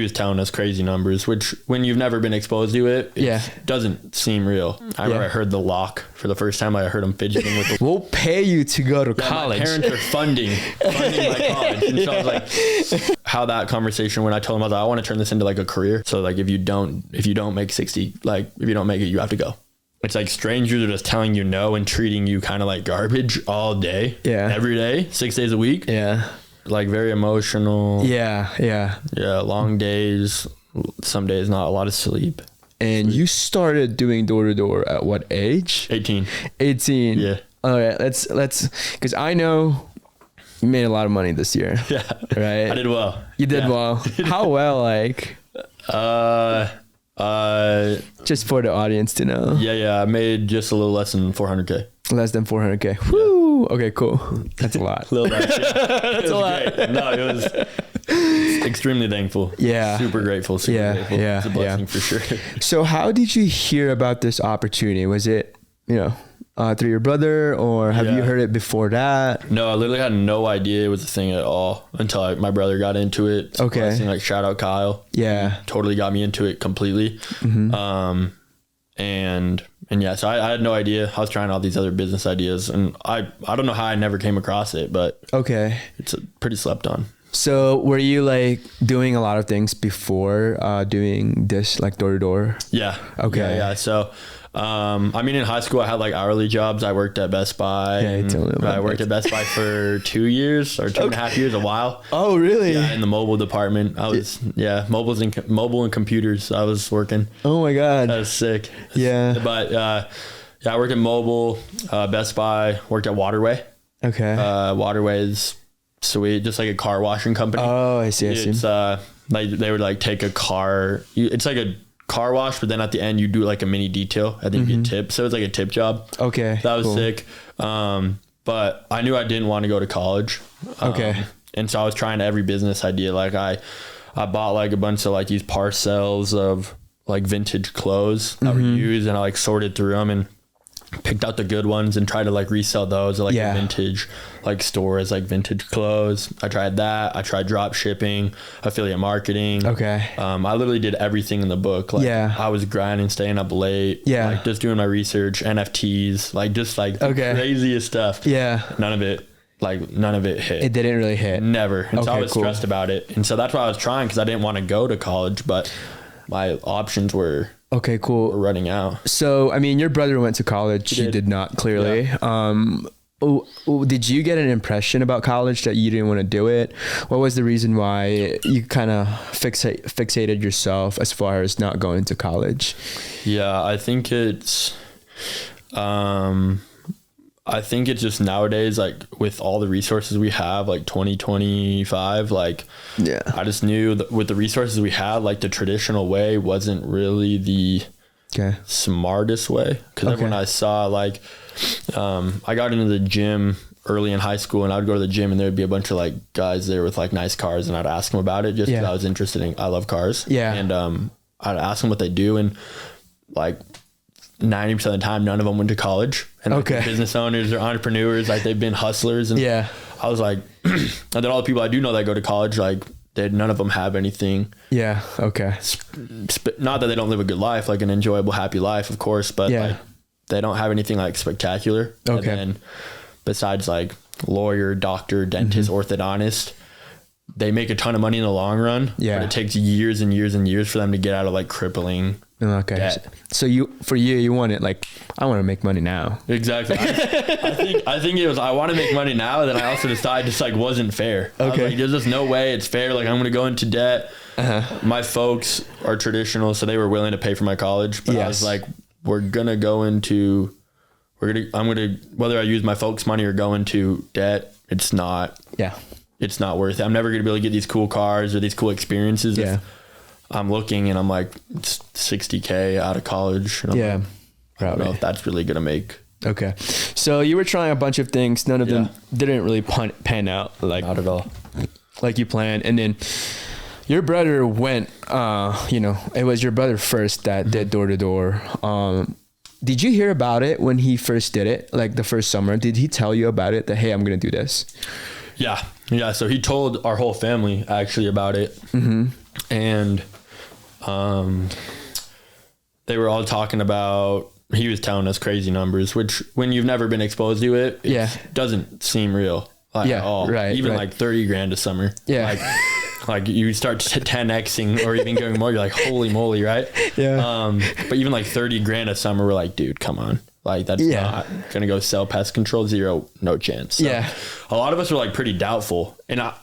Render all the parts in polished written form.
was telling us crazy numbers, which when you've never been exposed to it, doesn't seem real. I remember I heard the lock for the first time. I heard him fidgeting with the we'll pay you to go to college. My parents are funding my college. And so I was like, how that conversation, when I told him, I was like, I want to turn this into like a career. So like, if you don't make 60, like if you don't make it, you have to go. It's like strangers are just telling you no and treating you kind of like garbage all day. Yeah. Every day, 6 days a week. Yeah. Like very emotional. Yeah. Long days, some days not a lot of sleep. And you started doing door-to-door at what age? 18. Yeah. All right, let's because I know you made a lot of money this year. Yeah. Right. I did well. You did well. How well? Like just for the audience to know. Yeah. I made just a little less than 400K. Less than 400K. Woo. Okay, cool. That's a lot. That's a lot. Great. No, it was extremely thankful. Yeah. Super grateful. Grateful. Yeah. It's a blessing for sure. So how did you hear about this opportunity? Was it, through your brother, or have you heard it before that? No, I literally had no idea it was a thing at all until my brother got into it. Okay. Blessing, like shout out Kyle. Yeah. Totally got me into it completely. Mm-hmm. And yeah, so I had no idea. I was trying all these other business ideas, and I don't know how I never came across it, but okay, it's pretty slept on. So were you like doing a lot of things before doing this, like door to door? Yeah. Okay. Yeah. So, I mean, in high school, I had like hourly jobs. I worked at Best Buy. Yeah, I worked at Best Buy for 2 years or 2.5 years, a while. Oh, really? Yeah, in the mobile department. I was, mobile and computers. I was working. Oh my God. That was sick. Yeah. But, I worked at mobile, Best Buy, worked at Waterway. Okay. Waterway is sweet. Just like a car washing company. Oh, I see. It's, like they would like take a car. It's like a car wash, but then at the end you do like a mini detail. I think you get tips. So it's like a tip job. Okay. That was sick. But I knew I didn't want to go to college. Okay. And so I was trying every business idea. Like I bought like a bunch of like these parcels of like vintage clothes that were used, and I like sorted through them and picked out the good ones and tried to like resell those at like a vintage like stores, like vintage clothes. I tried that. I tried drop shipping, affiliate marketing. Okay. I literally did everything in the book. Like I was grinding, staying up late. Yeah. Like just doing my research, NFTs, like just like the craziest stuff. Yeah. None of it hit. It didn't really hit. Never. And so I was stressed about it. And so that's why I was trying, because I didn't want to go to college, but my options were running out. So, I mean, your brother went to college. You did not, clearly. Yeah. Did you get an impression about college that you didn't want to do it? What was the reason why you kind of fixated yourself as far as not going to college? Yeah, I think it's just nowadays, like with all the resources we have, like 2025, like, I just knew that with the resources we had, like the traditional way wasn't really the smartest way. Cause when I saw like, I got into the gym early in high school, and I would go to the gym and there'd be a bunch of like guys there with like nice cars, and I'd ask them about it just because I was interested I love cars. Yeah. And, I'd ask them what they do, and like 90% of the time, none of them went to college, and like business owners or entrepreneurs, like they've been hustlers. And I was like, and then all the people I do know that go to college, like none of them have anything. Yeah. Okay. Not that they don't live a good life, like an enjoyable, happy life, of course, but like they don't have anything like spectacular. Okay. And then besides like lawyer, doctor, dentist, orthodontist, they make a ton of money in the long run. Yeah. But it takes years and years and years for them to get out of like crippling debt. So you want it like, I want to make money now. Exactly. I think it was, I want to make money now. Then I also decided this like wasn't fair. Okay. Like, there's just no way it's fair. Like I'm going to go into debt. My folks are traditional, so they were willing to pay for my college. But I was like, I'm going to, whether I use my folks' money or go into debt, it's not worth it. I'm never going to be able to get these cool cars or these cool experiences. Yeah. I'm looking and I'm like, it's $60K out of college. And I don't know if that's really going to make. Okay. So you were trying a bunch of things. None of them didn't really pan out. Like, not at all. Like you planned. And then your brother went, it was your brother first that did door to door. Did you hear about it when he first did it? Like the first summer, did he tell you about it that, hey, I'm going to do this? Yeah. Yeah. So he told our whole family actually about it. And they were all talking about, he was telling us crazy numbers, which when you've never been exposed to it, doesn't seem real at all. Right. Even like 30 grand a summer. Yeah. Like you start 10xing or even going more, you're like, holy moly, right? Yeah. But even like 30 grand a summer, we're like, dude, come on. Like that's not gonna go sell pest control. Zero, no chance. So a lot of us were like pretty doubtful, and I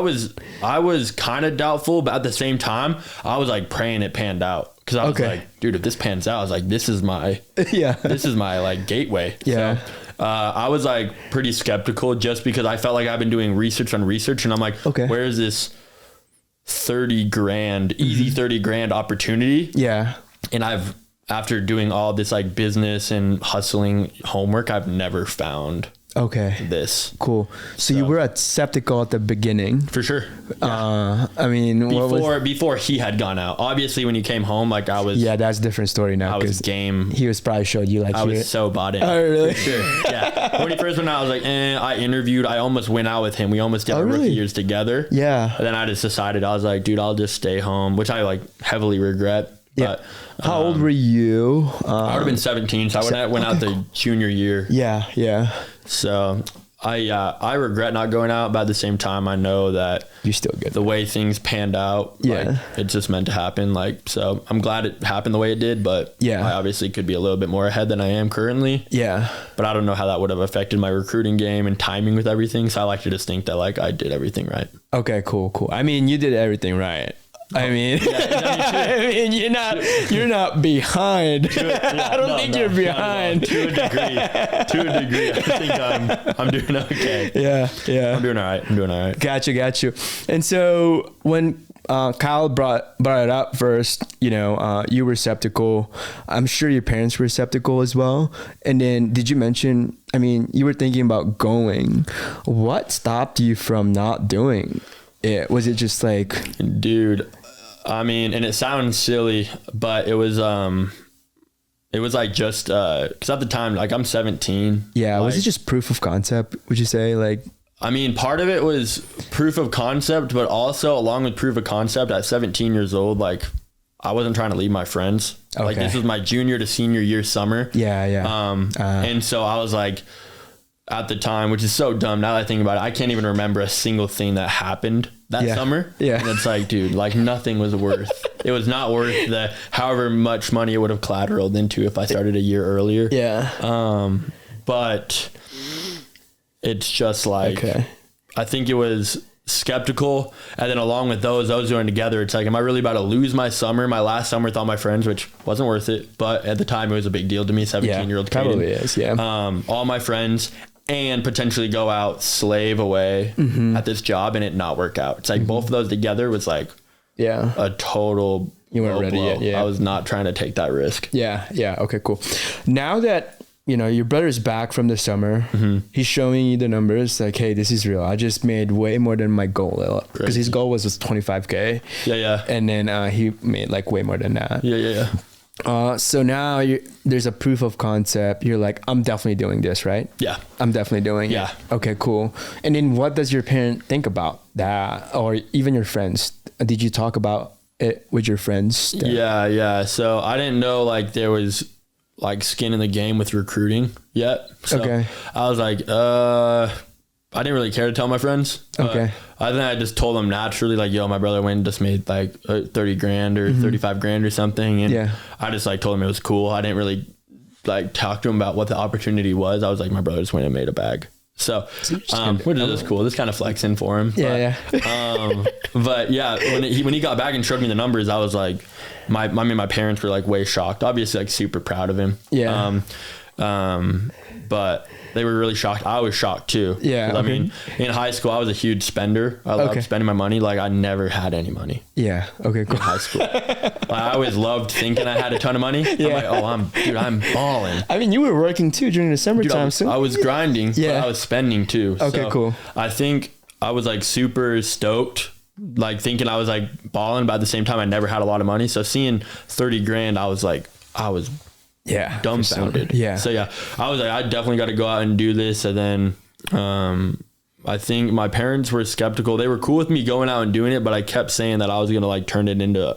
was kind of doubtful, but at the same time, I was like praying it panned out, because I was like, dude, if this pans out, I was like, this is my this is my like gateway. Yeah. So, I was like pretty skeptical, just because I felt like I've been doing research on research, and I'm like, where is this 30 grand, easy 30 grand opportunity? Yeah. And after doing all this like business and hustling homework, I've never found this. Cool. So you were skeptical at the beginning. For sure. Yeah. I mean, before he had gone out, obviously when you came home, like I was, that's a different story now. I was game. He was probably showed you like, I was so bought in. Oh, really? For sure. Yeah. When he first went out, I was like, I interviewed, I almost went out with him. We almost did our rookie years together. Yeah. And then I just decided, I was like, dude, I'll just stay home, which I like heavily regret. Yeah. But, how old were you? I would have been 17. So I went out the junior year. Yeah. Yeah. So I regret not going out, but at the same time, I know that you're still good. The way things panned out, like, it's just meant to happen. Like, so I'm glad it happened the way it did, but I obviously could be a little bit more ahead than I am currently. Yeah. But I don't know how that would have affected my recruiting game and timing with everything. So I like to just think that like I did everything right. Okay, cool. I mean, you did everything right. I mean, you're not behind. I don't think you're behind. To a degree. I think I'm doing okay. Yeah. I'm doing all right. Got you. And so when Kyle brought it up first, you were skeptical. I'm sure your parents were skeptical as well. And then did you mention, I mean, you were thinking about going. What stopped you from not doing it? Was it just like, dude, I mean, and it sounds silly, but it was like just, cause at the time, like I'm 17. Yeah. Like, was it just proof of concept? Would you say like, I mean, part of it was proof of concept, but also along with proof of concept at 17 years old, like I wasn't trying to leave my friends. Like this was my junior to senior year summer. Yeah. And so I was like, at the time, which is so dumb now that I think about it, I can't even remember a single thing that happened that summer. Yeah. And it's like, dude, like nothing was it was not worth the however much money it would have collateraled into if I started a year earlier. Yeah. But it's just like, I think it was skeptical. And then along with those going together, it's like, am I really about to lose my summer, my last summer with all my friends, which wasn't worth it. But at the time it was a big deal to me, 17-year-old kid. Probably is. Yeah. All my friends, and potentially go out, slave away at this job and it not work out. It's like both of those together was like a total you weren't ready yet. Yeah. I was not trying to take that risk. Yeah. Okay, cool. Now that your brother's back from the summer, he's showing you the numbers like, hey, this is real. I just made way more than my goal, because his goal was 25K. Yeah. And then he made like way more than that. Yeah. So now there's a proof of concept. You're like, I'm definitely doing this, right? Yeah. I'm definitely doing it. Okay, cool. And then what does your parent think about that? Or even your friends? Did you talk about it with your friends? Yeah. So I didn't know like there was like skin in the game with recruiting yet. So I was like, I didn't really care to tell my friends. I think I just told them naturally, like, yo, my brother went and just made like 30 grand or 35 grand or something. And I just like told him it was cool. I didn't really like talk to him about what the opportunity was. I was like, my brother just went and made a bag. So, which is just cool. This kind of flexing for him. But yeah, when he got back and showed me the numbers, I was like, my parents were like way shocked. Obviously, like super proud of him. Yeah. But they were really shocked. I was shocked too. Yeah. I mean, in high school, I was a huge spender. I loved spending my money. Like I never had any money. Yeah. Okay, cool. In high school. I always loved thinking I had a ton of money. Yeah. I'm like, I'm balling. I mean, you were working too during the summertime. I was grinding, but I was spending too. Okay, so cool. I think I was like super stoked, like thinking I was like balling, but at the same time, I never had a lot of money. So seeing 30 grand, I was dumbfounded. Yeah. So yeah, I was like, I definitely got to go out and do this. And then, I think my parents were skeptical. They were cool with me going out and doing it, but I kept saying that I was going to like turn it into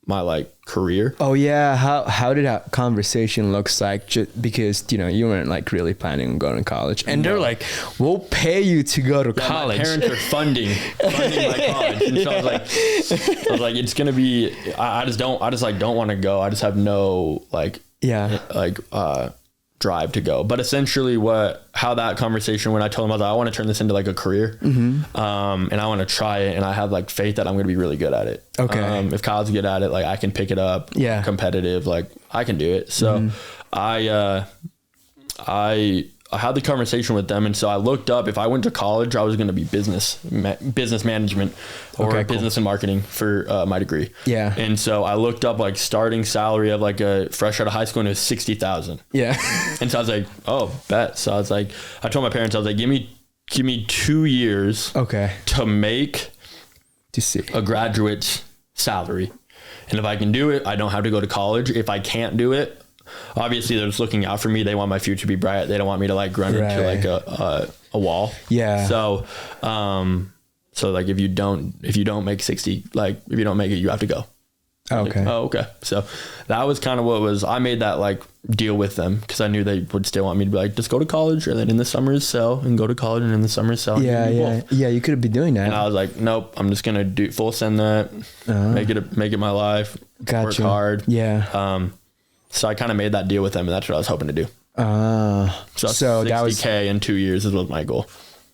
my like career. Oh yeah. How did that conversation looks like? Just because, you know, you weren't like really planning on going to college, and they're like, we'll pay you to go to college. My parents are funding my college. And so I was like, it's going to be, I just don't want to go. I just have no drive to go. But essentially how that conversation, when I told him, I was like, I want to turn this into like a career. And I want to try it. And I have like faith that I'm going to be really good at it. Okay. If Kyle's good at it, like I can pick it up. Yeah. Competitive, like I can do it. So I had the conversation with them. And so I looked up, if I went to college, I was going to be business management or business and marketing for my degree. Yeah. And so I looked up like starting salary of like a fresh out of high school, and it was 60,000. Yeah. And so I was like, oh, bet. So I was like, I told my parents, I was like, give me 2 years to make a graduate salary. And if I can do it, I don't have to go to college. If I can't do it, obviously they're just looking out for me. They want my future to be bright. They don't want me to like run into like a wall. Yeah. So, so like if you don't make 60, like if you don't make it, you have to go. Okay. Like, oh, okay. So that was kind of I made that like deal with them, because I knew they would still want me to be like, just go to college, and then in the summers sell, and go to college, and in the summers sell. Yeah. You could be doing that. And I was like, nope, I'm just going to full send that, make it my life, work hard. Yeah. So I kind of made that deal with them, and that's what I was hoping to do. So that was $60K in 2 years was my goal.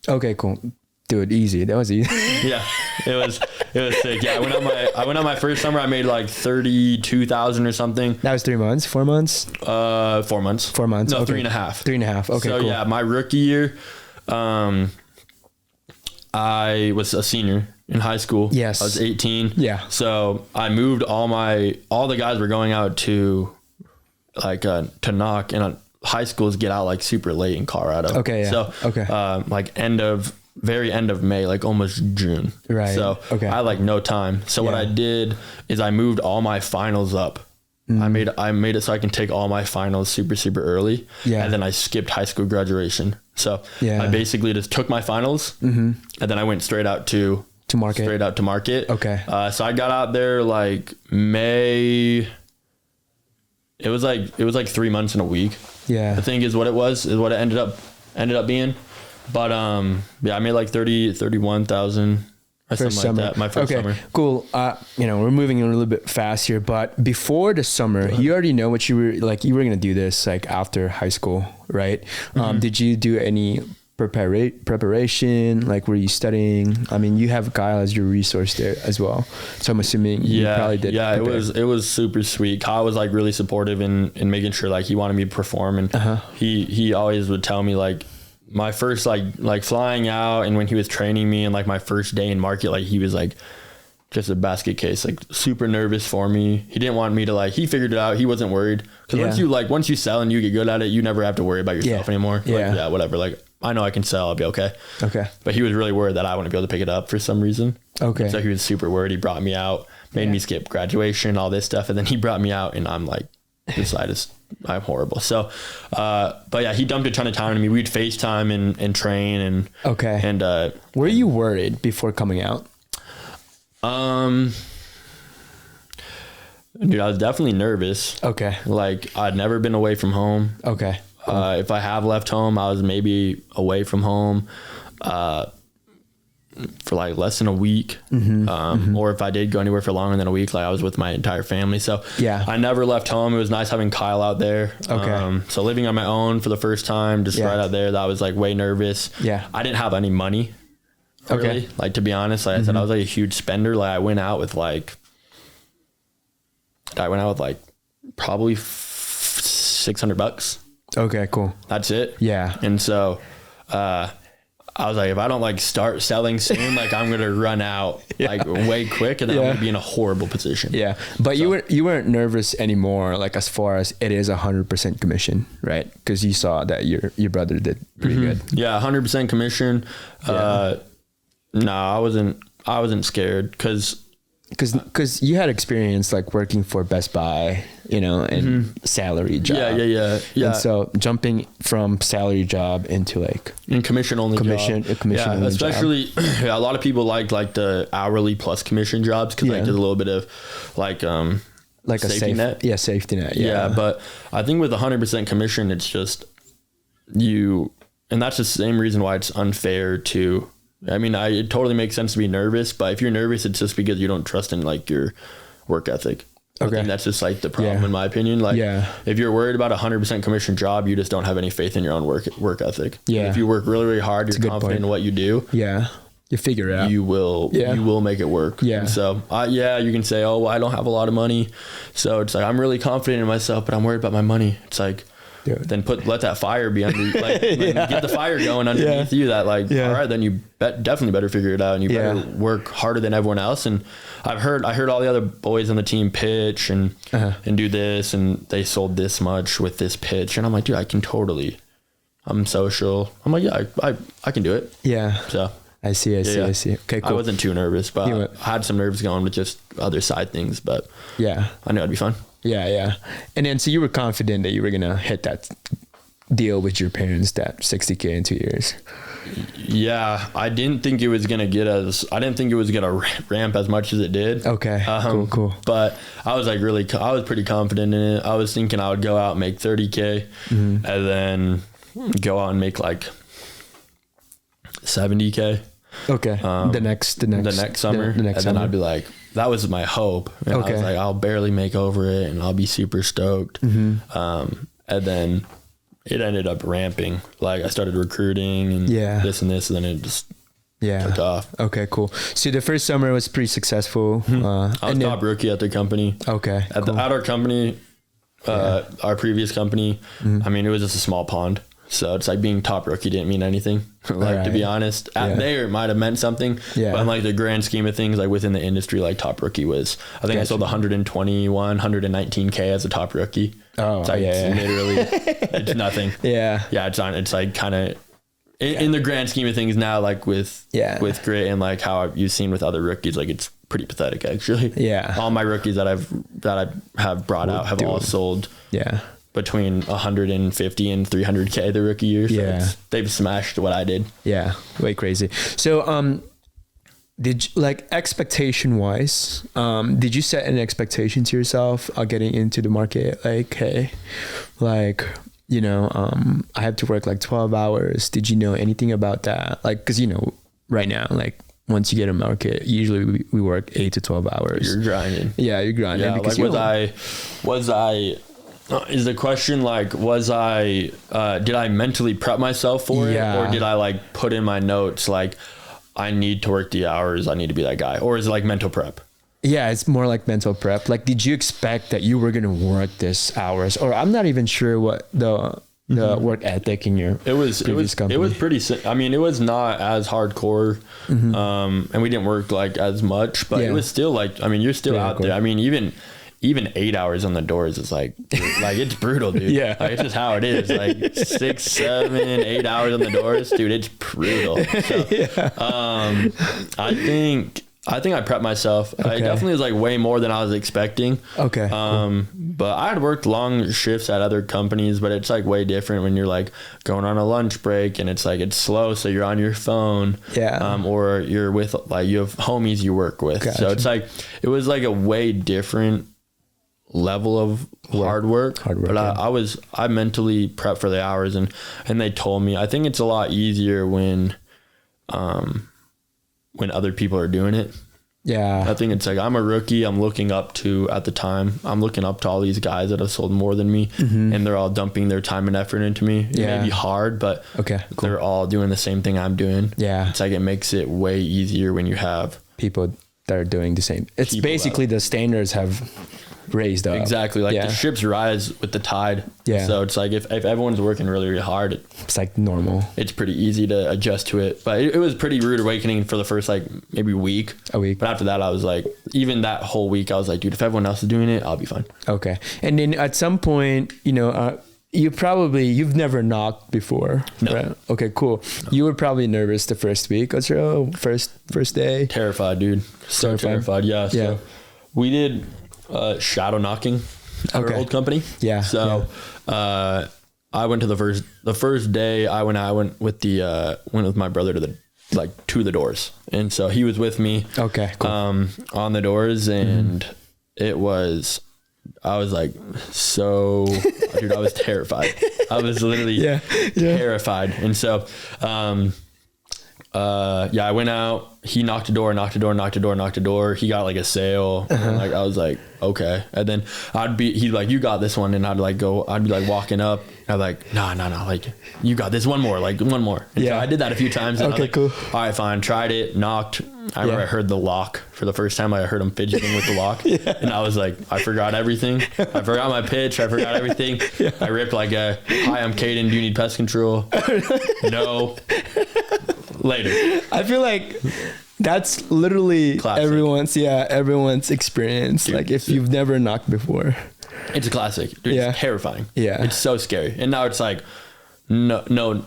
Okay, cool. Dude, easy. That was easy. Yeah, it was sick. Yeah, I went on my first summer. I made like 32,000 or something. That was 3 months, 4 months. 4 months. 4 months. No, okay. 3.5. 3.5. Okay. So cool. yeah, my rookie year, I was a senior in high school. Yes. I was 18. Yeah. So I moved all the guys were going out to like to knock, and high schools get out like super late in Colorado. Okay. Yeah. So like very end of May, like almost June. Right. So I had like no time. So what I did is I moved all my finals up. I made it so I can take all my finals super, super early. Yeah. And then I skipped high school graduation. So I basically just took my finals, and then I went straight out to market. Okay. So I got out there like May. It was like 3 months in a week. Yeah. I think is what it ended up being. But I made like 31,000 or something like that. My first summer. Cool. We're moving a little bit fast here, but before the summer, you already know what you were gonna do this like after high school, right? Did you do any preparation? Like, were you studying? I mean, you have Kyle as your resource there as well, so I'm assuming you probably did. Yeah, it was super sweet. Kyle was like really supportive in making sure like he wanted me to perform, and he always would tell me like my first like flying out, and when he was training me, and like my first day in market, like he was like just a basket case, like super nervous for me. He didn't want me to he figured it out. He wasn't worried, because once you sell and you get good at it, you never have to worry about yourself anymore. Yeah. Whatever. Like, I know I can sell, I'll be okay. Okay. But he was really worried that I wouldn't be able to pick it up for some reason. Okay. So he was super worried. He brought me out, made me skip graduation, all this stuff. And then he brought me out, and I'm like, I'm horrible. So, but yeah, he dumped a ton of time on me. We'd FaceTime and train and, and, were you worried before coming out? Dude, I was definitely nervous. Okay. Like, I'd never been away from home. Okay. Cool. If I have left home, I was maybe away from home, for like less than a week. Or if I did go anywhere for longer than a week, like I was with my entire family. So I never left home. It was nice having Kyle out there. Okay. So living on my own for the first time, just right out there, that was like way nervous. Yeah. I didn't have any money. Really. Like, to be honest, like I said, I was like a huge spender. Like I went out with probably $600. Okay, cool. That's it. Yeah. And so, I was like, if I don't like start selling soon, like I'm going to run out like way quick, and then I'm going to be in a horrible position. Yeah. But you weren't nervous anymore, like as far as it is 100% commission, right? Because you saw that your brother did pretty good. Yeah. 100% commission. No, I wasn't scared because you had experience like working for Best Buy and salary job. Yeah. And so jumping from salary job into like commission only job. Especially a lot of people like the hourly plus commission jobs because like there's a little bit of like a safety net. Yeah, safety net. Yeah, but I think with 100% commission, it's just and that's the same reason why it's unfair to. I mean, it totally makes sense to be nervous, but if you're nervous, it's just because you don't trust in like your work ethic. I think that's just like the problem in my opinion. Like if you're worried about 100% commission job, you just don't have any faith in your own work ethic. Yeah. If you work really, really hard, you're confident in what you do. Yeah. You figure it out. You will make it work. Yeah. And so you can say, oh, well, I don't have a lot of money. So it's like, I'm really confident in myself, but I'm worried about my money. It's like, then let that fire be under, like, get the fire going underneath you. That like, all right, then you definitely better figure it out, and you better work harder than everyone else. And I heard all the other boys on the team pitch and do this, and they sold this much with this pitch, and I'm like, dude, I'm social. I'm like, I can do it. Yeah. So I see. Okay, cool. I wasn't too nervous, but I had some nerves going with just other side things, but I knew it'd be fun. Yeah. And then, so you were confident that you were going to hit that deal with your parents, that $60K in 2 years. Yeah. I didn't think it was going to ramp as much as it did. Okay. Cool. But I was like I was pretty confident in it. I was thinking I would go out and make 30K and then go out and make like 70K. Okay. The next summer. Then I'd be like, that was my hope. And I was like, I'll barely make over it and I'll be super stoked. And then it ended up ramping. Like I started recruiting and this and this, and then it just took off. Okay, cool. So the first summer was pretty successful. I was top rookie at the company. Okay. At our company, our previous company, I mean, it was just a small pond. So it's like being top rookie didn't mean anything. To be honest, there it might have meant something, but in like the grand scheme of things, like within the industry, like top rookie was, I think I sold 119K as a top rookie. Oh, it's like, it's literally, it's nothing. Yeah. It's like kind of in the grand scheme of things now, like with grit and like how you've seen with other rookies, like it's pretty pathetic actually. Yeah. All my rookies that I have brought out have all sold. Yeah. Between 150 and 300K the rookie year. So they've smashed what I did. Yeah. Way crazy. So, did you, like expectation wise, did you set an expectation to yourself getting into the market? Like, hey, like, I have to work like 12 hours. Did you know anything about that? Like, cause right now, like once you get a market, usually we work 8 to 12 hours. You're grinding. Yeah. You're grinding. Yeah. Because was I, is the question like, did I mentally prep myself for it? Or did I like put in my notes, like I need to work the hours, I need to be that guy? Or is it like mental prep? Yeah, it's more like mental prep. Like, did you expect that you were going to work this hours? Or I'm not even sure what the work ethic in your previous company. It was pretty, I mean, it was not as hardcore. And we didn't work like as much, but it was still like, I mean, you're still out there. I mean, even 8 hours on the doors is like it's brutal, dude. Like, it's just how it is. Like 6, 7, 8 hours on the doors, dude. It's brutal. So, I think I prepped myself. Okay. It definitely was like way more than I was expecting. Okay. But I had worked long shifts at other companies, but it's like way different when you're like going on a lunch break and it's like, it's slow. So you're on your phone. Yeah. Or you're with like, you have homies you work with. Gotcha. So it's like, it was like a way different level of hard work. But I mentally prepped for the hours and they told me, I think it's a lot easier when other people are doing it. Yeah. I think it's like, I'm a rookie. I'm looking up to all these guys that have sold more than me and they're all dumping their time and effort into me. It may be hard, but they're all doing the same thing I'm doing. Yeah. It's like, it makes it way easier when you have people that are doing the same. It's basically the standards have raised up. Exactly. Like the ships rise with the tide. Yeah. So it's like if everyone's working really, really hard, it's like normal. It's pretty easy to adjust to it. But it was pretty rude awakening for the first like maybe week. A week. But after that, I was like, even that whole week, I was like, dude, if everyone else is doing it, I'll be fine. Okay. And then at some point, you've never knocked before. No. Right? Okay, cool. No. You were probably nervous the first week. What's your first day? Terrified, dude. So terrified. Yeah. So we did shadow knocking. our old company. Yeah. So, I went to the first day I went with my brother to the doors. And so he was with me. Okay, cool. On the doors, and I was like, dude, I was terrified. I was literally terrified. And so, I went out, he knocked a door. He got like a sale. And like, I was like, okay. And then he'd like, you got this one. And I'd be like walking up. I'd be like, no. Like, you got this one more. And so I did that a few times. And I was like, cool. All right, fine. Tried it, knocked. I remember I heard the lock for the first time. I heard him fidgeting with the lock. And I was like, I forgot everything. I forgot my pitch. I forgot everyththing. I ripped like hi, I'm Caden. Do you need pest control? No. Later. I feel like that's literally classic. everyone's experience. Dude, like if you've never knocked before. It's a classic. Dude, it's terrifying. Yeah. It's so scary. And now it's like, no,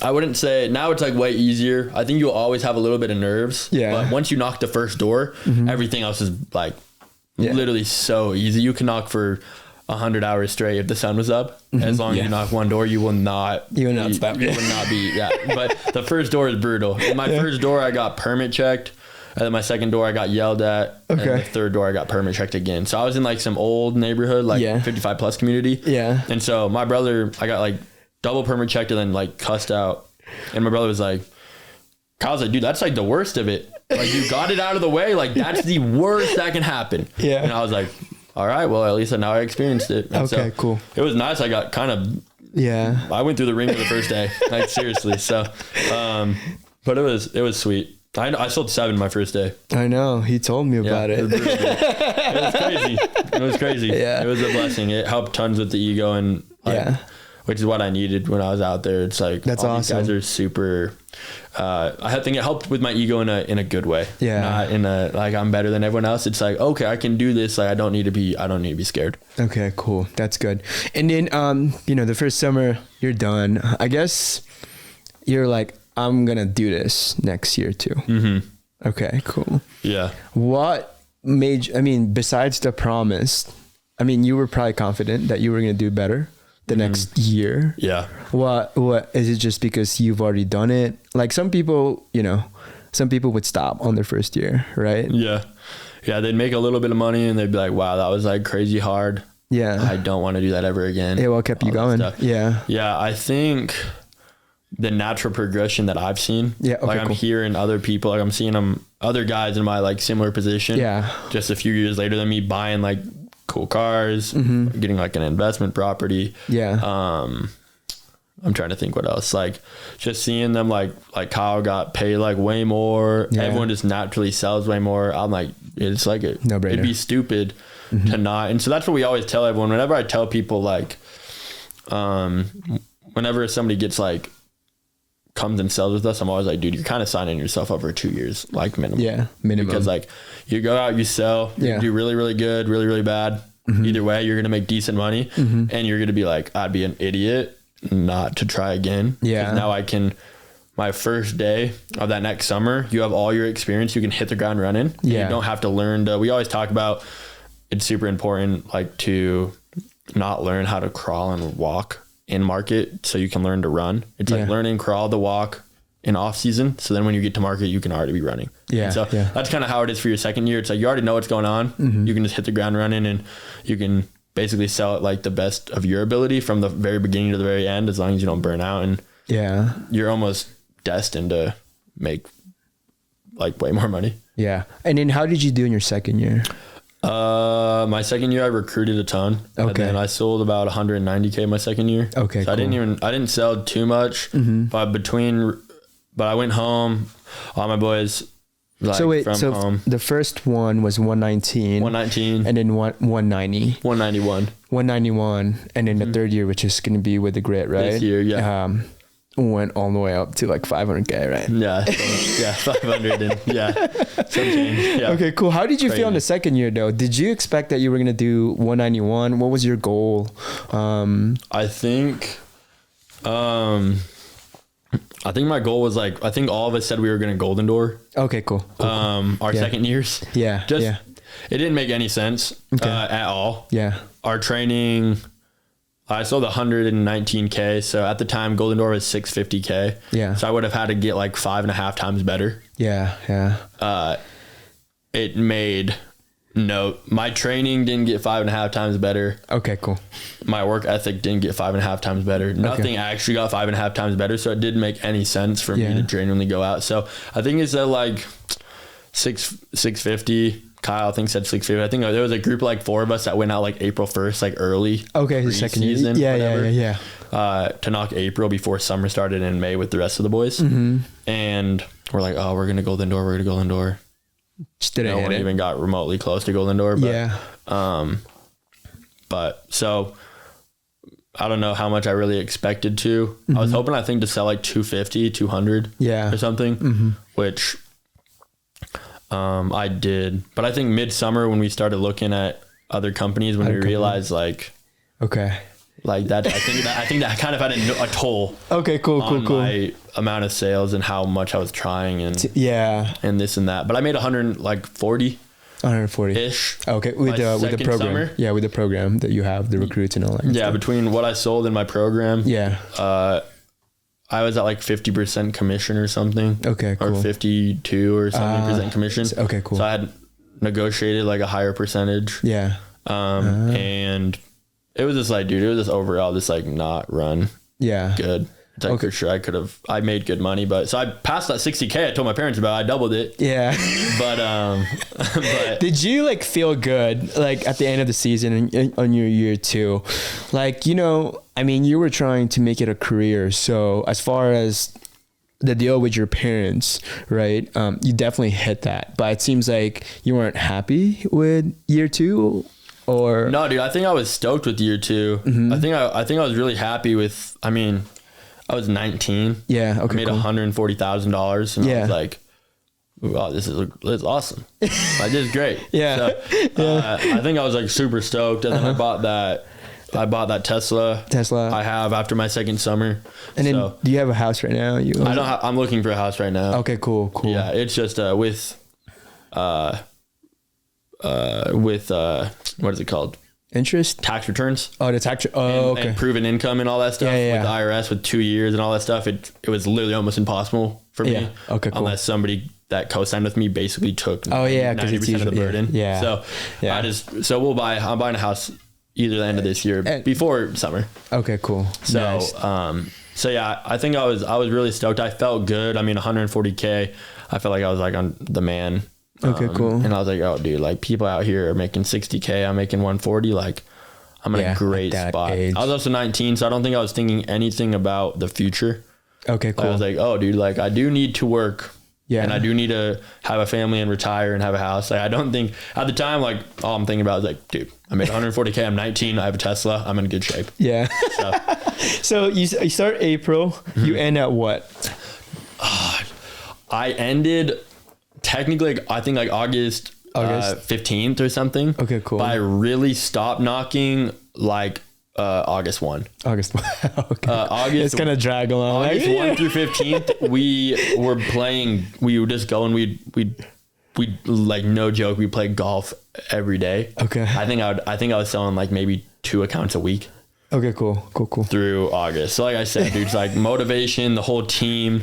I wouldn't say now it's like way easier. I think you'll always have a little bit of nerves. Yeah. But once you knock the first door, everything else is like literally so easy. You can knock for 100 hours straight if the sun was up. As long as you knock one door, you will not stop. You will not be. Yeah. But the first door is brutal. In my first door, I got permit checked. And then my second door, I got yelled at. Okay. And the third door, I got permit checked again. So I was in like some old neighborhood, like 55 plus community. Yeah. And so my brother, I got like double permit checked and then like cussed out. And my brother was like, Kyle's like, dude, that's like the worst of it. Like you got it out of the way. Like that's the worst that can happen. Yeah. And I was like, all right, well, at least now I experienced it. And okay, cool. It was nice. I got kind of, I went through the ringer the first day, like seriously. So, but it was sweet. I sold 7 my first day. I know. He told me about it. It was crazy. Yeah. It was a blessing. It helped tons with the ego and which is what I needed when I was out there. It's like, that's awesome. These guys are super, I think it helped with my ego in a good way. Yeah. Not in a, like I'm better than everyone else. It's like, okay, I can do this. Like I don't need to be scared. Okay, cool. That's good. And then, the first summer you're done, I guess you're like, I'm going to do this next year too. Mm-hmm. Okay, cool. Yeah. What made besides the promise, you were probably confident that you were going to do better the next year. Yeah. What is it just because you've already done it? Like some people would stop on their first year, right? Yeah. Yeah. They'd make a little bit of money and they'd be like, wow, that was like crazy hard. Yeah. I don't want to do that ever again. Yeah. What kept you going? Yeah. Yeah. I think the natural progression that I've seen, I'm hearing other people, like I'm seeing other guys in my like similar position, just a few years later than me buying like cool cars, getting like an investment property. Yeah. I'm trying to think what else, like just seeing them like Kyle got paid like way more. Yeah. Everyone just naturally sells way more. I'm like, it's like it'd be stupid to not. And so that's what we always tell everyone. Whenever I tell people like, whenever somebody gets like, comes and sells with us, I'm always like, dude, you're kind of signing yourself up for 2 years, like minimum. Yeah, minimum. Because like you go out, you sell, you do really, really good, really, really bad. Either way, you're going to make decent money and you're going to be like, I'd be an idiot not to try again. Yeah. Now my first day of that next summer, you have all your experience. You can hit the ground running. Yeah. You don't have to learn we always talk about, it's super important, like to not learn how to crawl and walk in market so you can learn to run. It's like learning crawl to walk in off season. So then when you get to market, you can already be running. Yeah. And so that's kind of how it is for your second year. It's like, you already know what's going on. You can just hit the ground running and you can basically sell it like the best of your ability from the very beginning to the very end, as long as you don't burn out. And you're almost destined to make like way more money. Yeah. And then how did you do in your second year? My second year I recruited a ton. Okay. And then I sold about 190K my second year. Okay. So cool. I didn't sell too much, but I went home, all my boys like from home. The first one was 119 and then 190. 191. And then the third year, which is going to be with the grit, right? This year, yeah. Went all the way up to like 500K, right? Yeah. Yeah. 500 and some change. Yeah. Okay, cool. How did you feel in the second year though? Did you expect that you were going to do 191? What was your goal? I think my goal was like, I think all of us said we were going to Golden Door. Okay, cool. Our second years. Yeah. it didn't make any sense at all. Yeah. Our training, I sold 119K. So at the time, Golden Door was 650K. Yeah. So I would have had to get like 5.5 times better. Yeah. Yeah. It made my training didn't get 5.5 times better. Okay, cool. My work ethic didn't get 5.5 times better. Nothing actually got 5.5 times better. So it didn't make any sense for me to genuinely go out. So I think it's at like 650. Kyle, I think, said 650. I think there was a group of like 4 of us that went out like April 1st, like early. Okay, the second season. Yeah. To knock April before summer started in May with the rest of the boys. Mm-hmm. And we're like, oh, we're going to Golden Door. Just didn't no one even got remotely close to Golden Door. But, but so I don't know how much I really expected to. Mm-hmm. I was hoping, I think, to sell like 250, 200 or something, which I did. But I think midsummer when we started looking at other companies, when we realized like that, I think that kind of had a toll. Okay, cool. My amount of sales and how much I was trying and this and that. But I made 140 ish. Okay, with the program. Summer. Yeah, with the program that you have, the recruits and all that. Yeah, between what I sold in my program. Yeah. I was at like 50% commission or something. Okay, cool. Or 52 or 70% commission. Okay, cool. So I had negotiated like a higher percentage. Yeah. And it was just like, dude, it was just overall just like not run. Yeah. Good. It's like for sure I made good money, but so I passed that 60K. I told my parents about it. I doubled it. Yeah. But did you like feel good like at the end of the season on your year 2? Like, I mean, you were trying to make it a career. So as far as the deal with your parents, right? You definitely hit that, but it seems like you weren't happy with year 2. Or no, dude, I think I was stoked with year 2. Mm-hmm. I think I was really happy with, I was 19. Yeah. Okay. I made $140,000 and I was like, wow, this is awesome. Like, this is great. Yeah. So, I think I was like super stoked. And then I bought that Tesla I have after my second summer. And then do you have a house right now? I'm looking for a house right now. Okay, cool. Yeah. It's just, with what is it called? Interest? Tax returns. Oh, the tax. Okay. And proven income and all that stuff with the IRS with 2 years and all that stuff. It was literally almost impossible for me. Yeah. Okay, cool. Unless somebody that co-signed with me basically took 90% of the burden. Yeah. So I'm buying a house either the end of this year before summer. Okay, cool. So, nice. So yeah, I think I was really stoked. I felt good. 140K. I felt like I was like on the man. Okay, cool. And I was like, oh, dude, like people out here are making 60K. I'm making 140. Like, I'm in a great spot. Age. I was also 19, so I don't think I was thinking anything about the future. Okay, cool. I was like, oh, dude, like I do need to work. Yeah. And I do need to have a family and retire and have a house. Like, I don't think at the time, like all I'm thinking about is like, dude, I made 140K. I'm 19. I have a Tesla. I'm in good shape. Yeah. So you start April. Mm-hmm. You end at what? I ended technically, I think like August 15th or something. Okay, cool. But I really stopped knocking like August 1. August 1. Okay. August. It's going to drag along. August 1 through 15th, we were playing, we would just go and we'd like, no joke, we played golf every day. Okay. I think I was selling like maybe 2 accounts a week. Okay, cool. Through August. So like I said, dude, it's like motivation, the whole team.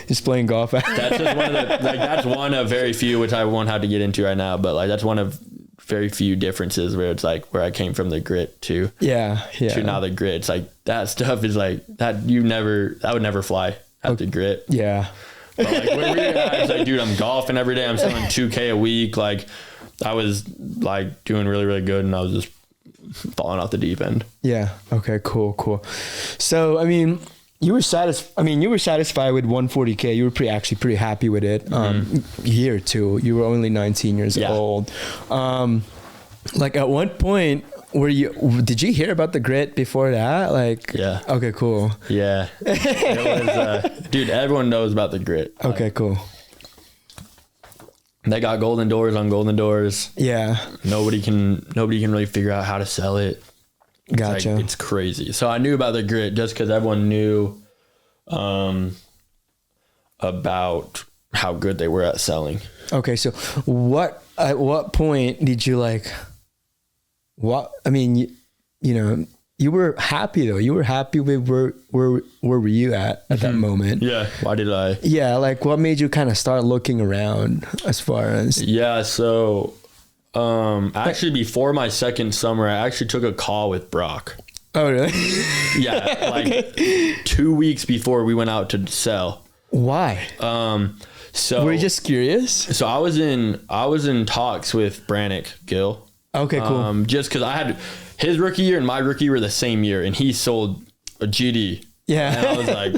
Just playing golf. That's just that's one of very few, which I won't have to get into right now, but like that's one of very few differences where it's like where I came from the grit to now the grit. It's like that stuff is like that would never fly at the grit. Yeah. But like where we were at, it's like, dude, I'm golfing every day. I'm selling 2K a week. Like I was like doing really, really good and I was just falling off the deep end. Yeah. Okay, cool. So, you were satisfied with 140K. You were pretty happy with it. Year 2, you were only 19 years old. Like at one point, did you hear about the grit before that? Like, yeah. Okay, cool. Yeah. It was, dude, everyone knows about the grit. Okay, cool. They got golden doors on golden doors. Yeah. Nobody can really figure out how to sell it. Gotcha. It's crazy. So I knew about the grit just because everyone knew about how good they were at selling. Okay, so what at what point did you like, what, I mean, you know, you were happy though. You were happy with where were you at that moment? Yeah. Why did I? Yeah. Like what made you kind of start looking around as far as? Yeah. So, actually before my second summer, I actually took a call with Brock. Oh, really? Yeah. Like 2 weeks before we went out to sell. Why? So were you just curious? So I was in talks with Brannick Gill. Okay, cool. Just cause I had his rookie year and my rookie were the same year and he sold a GD. Yeah. And I was like,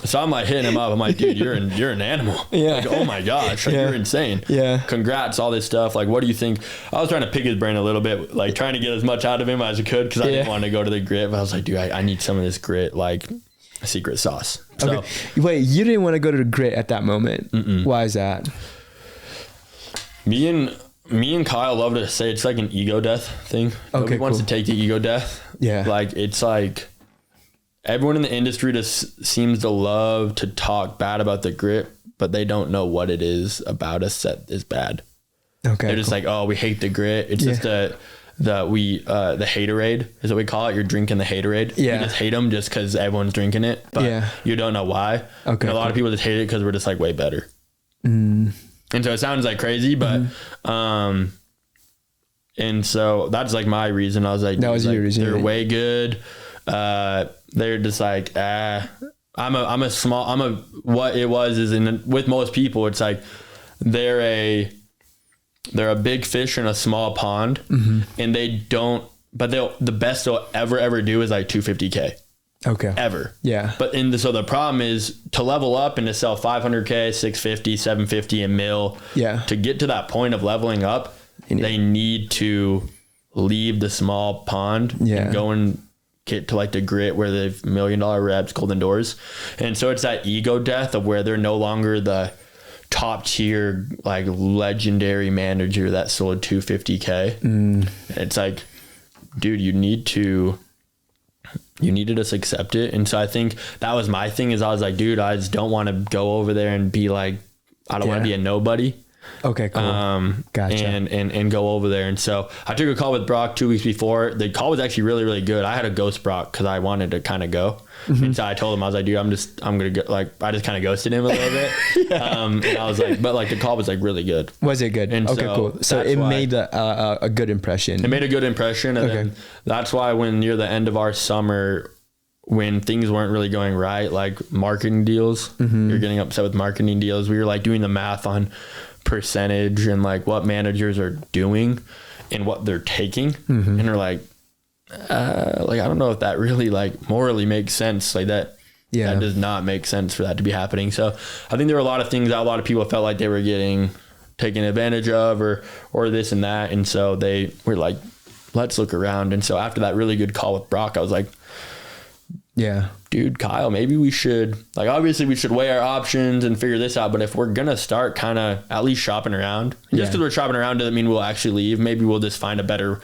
so I'm like hitting him up. I'm like, dude, you're an animal. Yeah. Like, oh my gosh, like, you're insane. Yeah. Congrats, all this stuff. Like, what do you think? I was trying to pick his brain a little bit, like trying to get as much out of him as I could because I didn't want to go to the grit. But I was like, dude, I need some of this grit, like secret sauce. So, okay. Wait, you didn't want to go to the grit at that moment. Why is that? Me and Kyle love to say it's like an ego death thing. Nobody wants to take the ego death. Yeah. Like, it's like everyone in the industry just seems to love to talk bad about the grit, but they don't know what it is about us that is bad. Okay. They're just like, oh, we hate the grit. It's just the haterade is what we call it. You're drinking the haterade. Yeah. You just hate them just because everyone's drinking it, but you don't know why. Okay. And a lot of people just hate it because we're just like way better. And so it sounds like crazy, but, and so that's like my reason. I was like, that was your reason. They're way good. They're just like, what it was is with most people, it's like, they're a big fish in a small pond and they don't, but the best they'll ever do is like 250K. Okay. Ever. Yeah. But so the problem is to level up and to sell 500K, 650, 750 a mil. Yeah. To get to that point of leveling up, they need to leave the small pond and go and get to like the grit where they've $1 million reps, golden doors. And so it's that ego death of where they're no longer the top tier, like legendary manager that sold 250K. It's like, dude, you need to just accept it. And so I think that was my thing is I was like, dude, I just don't want to go over there and be like, I don't want to be a nobody. Okay, cool. Gotcha. And go over there. And so I took a call with Brock 2 weeks before. The call was actually really, really good. I had a ghost Brock because I wanted to kind of go. And so I told him, I was like, dude, I'm going to go. Like, I just kind of ghosted him a little bit. And I was like, but like the call was like really good. Was it good? And okay, cool. So it made a good impression. It made a good impression. And then that's why when near the end of our summer, when things weren't really going right, like marketing deals, you're getting upset with marketing deals. We were like doing the math on percentage and like what managers are doing and what they're taking. And they're like I don't know if that really like morally makes sense. Like that does not make sense for that to be happening. So I think there were a lot of things that a lot of people felt like they were getting taken advantage of or this and that. And so they were like, let's look around. And so after that really good call with Brock, I was like, yeah, dude, Kyle, maybe we should, like, obviously we should weigh our options and figure this out. But if we're going to start kind of at least shopping around, just because we're shopping around doesn't mean we'll actually leave. Maybe we'll just find a better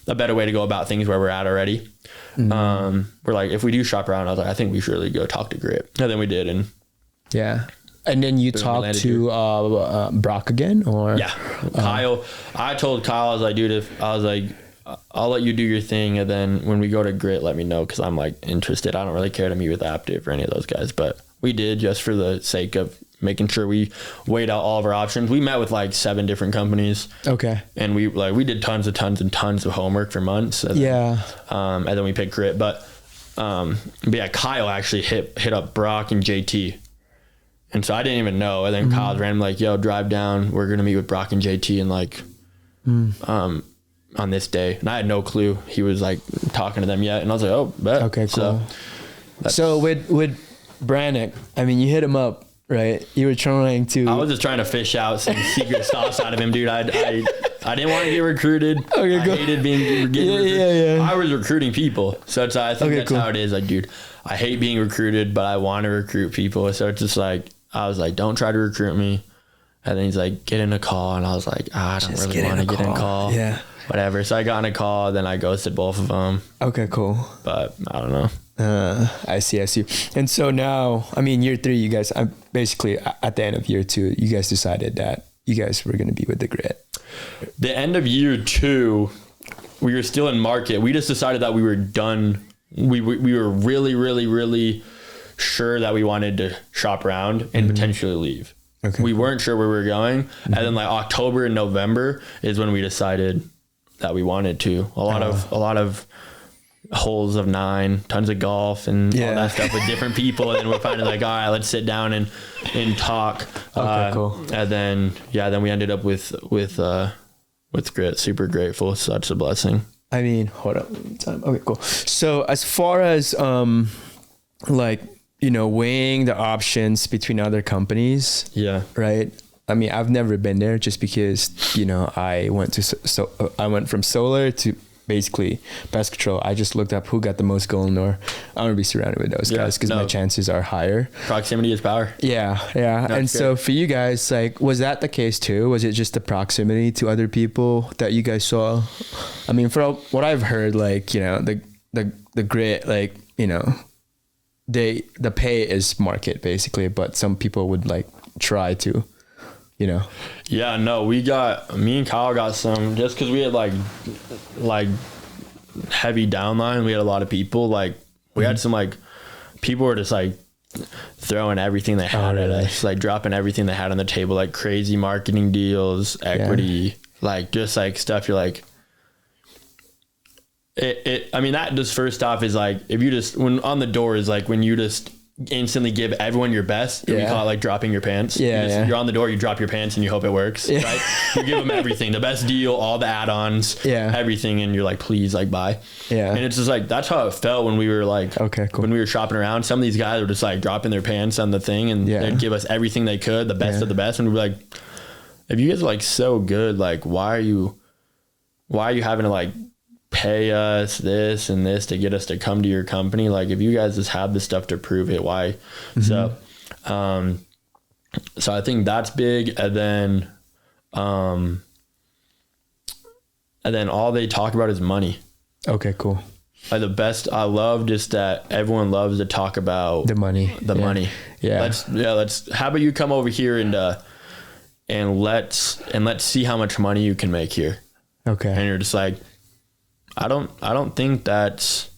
way to go about things where we're at already. We're like, if we do shop around, I was like, I think we should really go talk to Grit. And then we did. And and then you talked to Brock again, or? Yeah. Kyle, I told Kyle, I was like, dude, I'll let you do your thing, and then when we go to Grit, let me know, because I'm like interested. I don't really care to meet with Aptive or any of those guys, but we did just for the sake of making sure we weighed out all of our options. We met with like 7 different companies. Okay. And we did tons of homework for months. And then, and then we picked Grit, but yeah, Kyle actually hit up Brock and JT. And so I didn't even know. And then Kyle's randomly like, yo, drive down. We're going to meet with Brock and JT and like, on this day. And I had no clue he was like talking to them yet. And I was like, oh, bet. Okay, cool. So with Brannick, I mean, you hit him up, right? You were trying to... I was just trying to fish out some secret sauce out of him, dude. I didn't want to get recruited. Okay, I hated getting recruited. Yeah. I was recruiting people. So I think that's how it is. Like, dude, I hate being recruited, but I want to recruit people. So it's just like, I was like, don't try to recruit me. And then he's like, get in a call. And I was like, I don't really want to get in a call. Yeah. Whatever. So I got in a call, then I ghosted both of them. Okay, cool. But I don't know. I see. And so now, I mean, year 3, you guys, I'm basically at the end of year 2, you guys decided that you guys were going to be with the Grit? The end of year 2, we were still in market. We just decided that we were done. We were really, really, really sure that we wanted to shop around and potentially leave. Okay. We weren't sure where we were going. And then like October and November is when we decided that we wanted to. A lot of holes of 9, tons of golf and all that stuff with different people. And then we're finally like, all right, let's sit down and talk. Okay, cool. And then, then we ended up with Grit. Super grateful. Such a blessing. I mean, hold up. Okay, cool. So as far as, like, you know, weighing the options between other companies. Yeah. Right. I mean, I've never been there just because, you know, I went from solar to basically pest control. I just looked up who got the most golden door. I want to be surrounded with those guys because my chances are higher. Proximity is power. Yeah. And so for you guys, like, was that the case too? Was it just the proximity to other people that you guys saw? I mean, for what I've heard, like, you know, the Grit, like, you know, the pay is market basically, but some people would like try to, you know. Yeah, no, me and Kyle got some, just because we had like heavy downline. We had a lot of people, like we had some, like, people were just like throwing everything they had at us, like dropping everything they had on the table, like crazy marketing deals, equity, like just like stuff you're like, I mean, that just first off is like, if you just, when on the door is like when you just instantly give everyone your best, we call it like dropping your pants. You're on the door, you drop your pants and you hope it works, right? You give them everything, the best deal, all the add-ons, everything, and you're like, please, like, buy. And it's just like, that's how it felt when we were like, when we were shopping around. Some of these guys were just like dropping their pants on the thing, and they'd give us everything they could, the best of the best, and we'd be like, if you guys are like so good, like, why are you having to like pay us this and this to get us to come to your company? Like, if you guys just have the stuff to prove it, why? So I think that's big. And then all they talk about is money. Okay, cool. Like the best, I love just that everyone loves to talk about the money. Money. Let's how about you come over here and let's see how much money you can make here. Okay. And you're just like, I don't think that's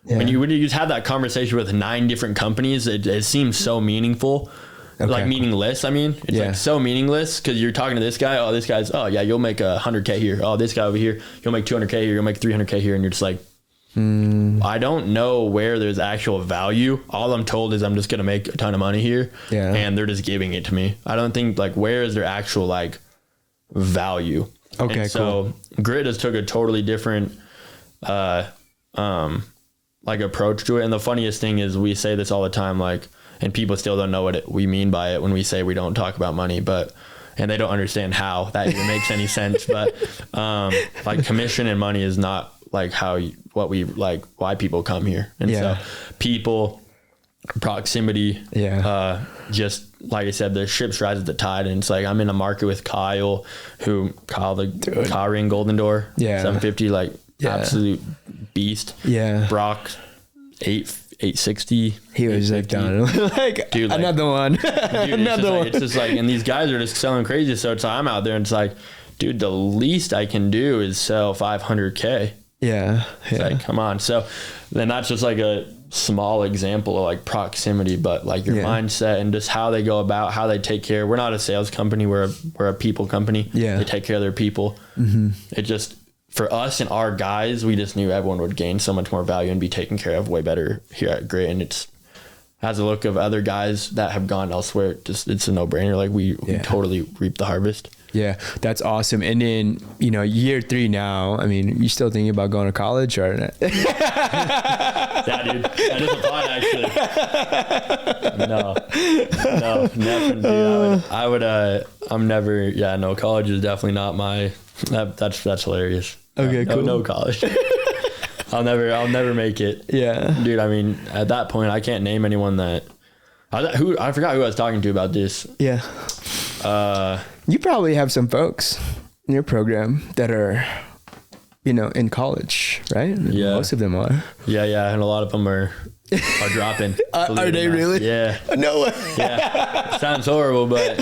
when you just have that conversation with 9 different companies, it seems so meaningful. Like meaningless. I mean, it's like so meaningless because you're talking to this guy. Oh, this guy's, you'll make $100K here. Oh, this guy over here, you'll make $200K here. You'll make $300K here. And you're just like, I don't know where there's actual value. All I'm told is I'm just going to make a ton of money here. Yeah. And they're just giving it to me. I don't think, like, where is their actual like value? Okay. And so Grit has took a totally different, like approach to it. And the funniest thing is we say this all the time, like, and people still don't know what we mean by it when we say we don't talk about money, and they don't understand how that even makes any sense. But, like, commission and money is not like why people come here. And so people, proximity, just like I said, the ship's rise at the tide. And it's like, I'm in a market with Kyle the car ring Golden Door, 750, like, absolute beast. Brock 860. He was like, like, dude, like, another one. Dude, another one. Like, it's just like, and these guys are just selling crazy. So it's like, I'm out there and it's like, dude, the least I can do is sell 500K. It's like, come on. So then that's just like a small example of like proximity, but like your mindset and just how they go about, how they take care. We're not a sales company. We're a people company. They take care of their people. It just, for us and our guys, we just knew everyone would gain so much more value and be taken care of way better here at Grit. And it's has a look of other guys that have gone elsewhere. It's a no brainer. Like we totally reap the harvest. Yeah, that's awesome. And then, you know, year 3 now, I mean, you still thinking about going to college or not? Yeah, dude. That is a plot, actually. No, never, dude. I'm never, no, college is definitely not my, that's hilarious. Okay, cool. No college. I'll never make it. Yeah. Dude, I mean, at that point, I can't name anyone that, I forgot who I was talking to about this. Yeah. You probably have some folks in your program that are, you know, in college, right? Yeah. Most of them are. Yeah. And a lot of them are are dropping. Are they really? Yeah. No way. Yeah. Sounds horrible, but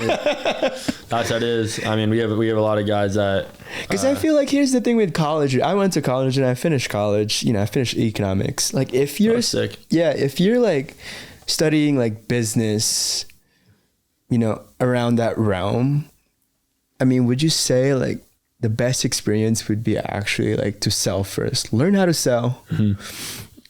that's how it is. I mean, we have a lot of guys that. Because I feel like here's the thing with college. I went to college and I finished college. You know, I finished economics. Like if you're sick. Yeah, if you're like studying like business, you know, around that realm, I mean, would you say like the best experience would be actually like to sell first, learn how to sell,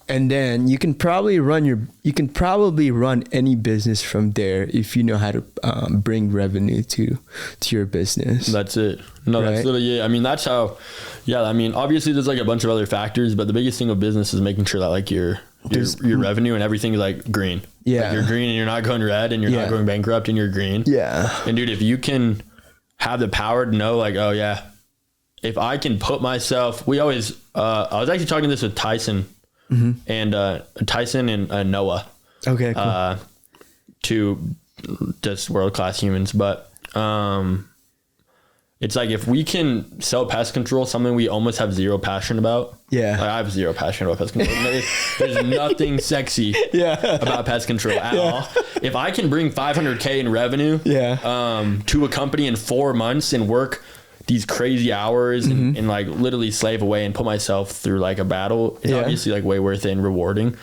and then you can probably run any business from there if you know how to bring revenue to your business. That's it. No, right? That's literally it. I mean, that's how. Yeah, I mean, obviously there's like a bunch of other factors, but the biggest thing of business is making sure that like your revenue and everything is like green. Yeah, like you're green and you're not going red and you're not going bankrupt and you're green. Yeah, and dude, if you can have the power to know like, oh yeah, if I can put myself, we always, I was actually talking this with Tyson and Tyson and Noah. Okay, cool. Two just world-class humans. But it's like, if we can sell pest control, something we almost have zero passion about. Yeah. Like, I have zero passion about pest control. There's nothing sexy about pest control at all. If I can bring $500K in revenue to a company in 4 months and work these crazy hours and like literally slave away and put myself through like a battle, it's obviously like way worth it and rewarding.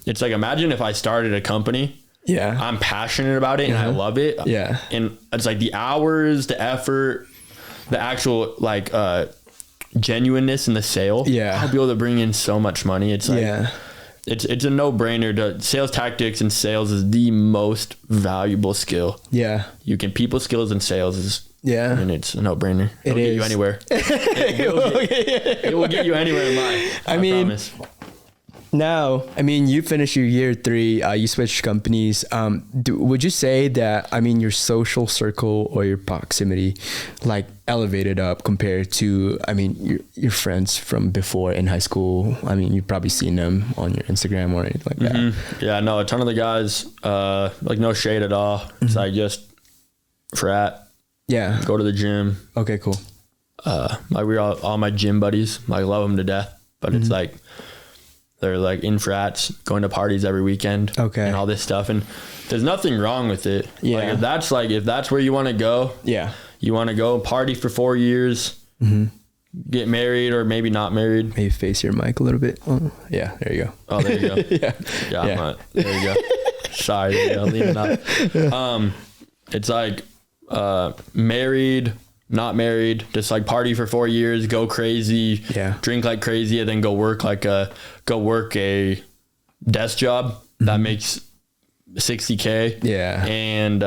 It's like, imagine if I started a company. Yeah. I'm passionate about it and I love it. Yeah. And it's like the hours, the effort, the actual like genuineness in the sale. Yeah. I'll be able to bring in so much money. It's like it's a no-brainer. Sales tactics and sales is the most valuable skill. Yeah. You can people skills and sales is and it's a no-brainer. It'll get you anywhere. It will get you anywhere in life. I promise. Now, I mean, you finished your year 3, you switched companies. Would you say that, I mean, your social circle or your proximity, like, elevated up compared to, I mean, your friends from before in high school? I mean, you've probably seen them on your Instagram or anything like that. Yeah, no, a ton of the guys, like, no shade at all. It's like just frat. Yeah. Go to the gym. Okay, cool. Like, we're all my gym buddies. Like, love them to death. But it's like, they're like in frats, going to parties every weekend, and all this stuff. And there's nothing wrong with it. Yeah. Like, if that's where you want to go, you want to go party for 4 years, get married or maybe not married. Maybe face your mic a little bit. Oh, yeah, there you go. Oh, there you go. Yeah. There you go. Sorry, leaving up. It's like married, not married, just like party for 4 years, go crazy, drink like crazy, and then go work a desk job that makes $60K. Yeah. And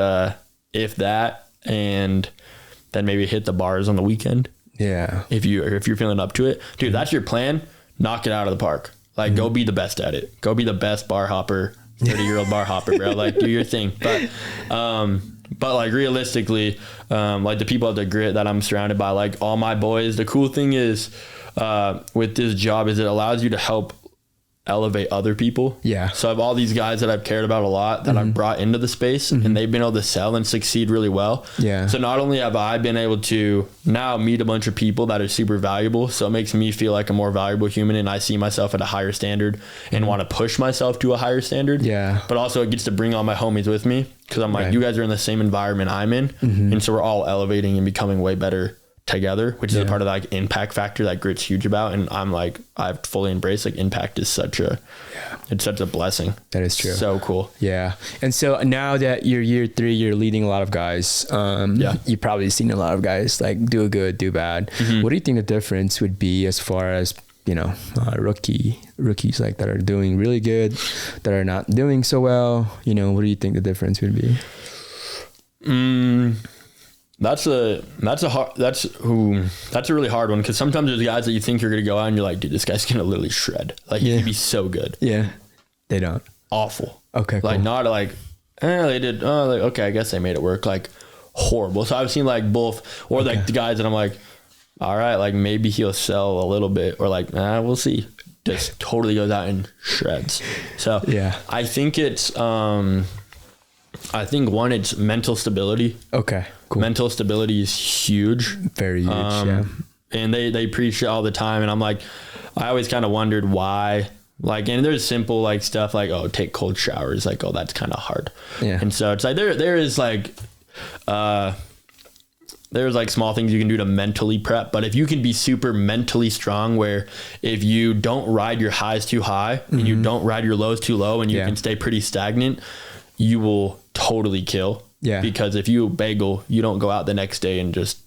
if that, and then maybe hit the bars on the weekend. Yeah. If you're feeling up to it, dude, that's your plan. Knock it out of the park. Like, go be the best at it. Go be the best bar hopper, 30-year-old bar hopper, bro. Like, do your thing. But like, realistically, like, the people at the grit that I'm surrounded by, like all my boys, the cool thing is with this job is it allows you to help elevate other people. Yeah. So I have all these guys that I've cared about a lot that I've brought into the space and they've been able to sell and succeed really well. Yeah. So not only have I been able to now meet a bunch of people that are super valuable, so it makes me feel like a more valuable human and I see myself at a higher standard and want to push myself to a higher standard. Yeah. But also it gets to bring all my homies with me because I'm like, you guys are in the same environment I'm in. And so we're all elevating and becoming way better together, which is a part of like impact factor that Grit's huge about. And I'm like, I've fully embraced like impact is it's such a blessing. That is true. So cool. Yeah. And so now that you're year 3, you're leading a lot of guys. You've probably seen a lot of guys like do good, do bad. What do you think the difference would be as far as, you know, rookies like that are doing really good, that are not doing so well? You know, what do you think the difference would be? That's a really hard one, because sometimes there's guys that you think you're gonna go out and you're like, dude, this guy's gonna literally shred. Like, he'd be so good. Yeah, they don't. Awful. Okay, cool. Like, not like, they did. Oh, like, okay, I guess they made it work. Like, horrible. So I've seen like both, or like the guys that I'm like, all right, like maybe he'll sell a little bit, or like, we'll see. Just totally goes out and shreds. So yeah, I think it's one, it's mental stability. Okay, cool. Mental stability is huge. Very huge, And they preach it all the time. And I'm like, I always kind of wondered why Like, and there's simple like stuff like, oh, take cold showers. Like, oh, that's kind of hard. Yeah. And so it's like, there is like, there's like small things you can do to mentally prep, but if you can be super mentally strong, where if you don't ride your highs too high and you don't ride your lows too low, and you can stay pretty stagnant, you will totally kill. Yeah. Because if you bagel, you don't go out the next day and just,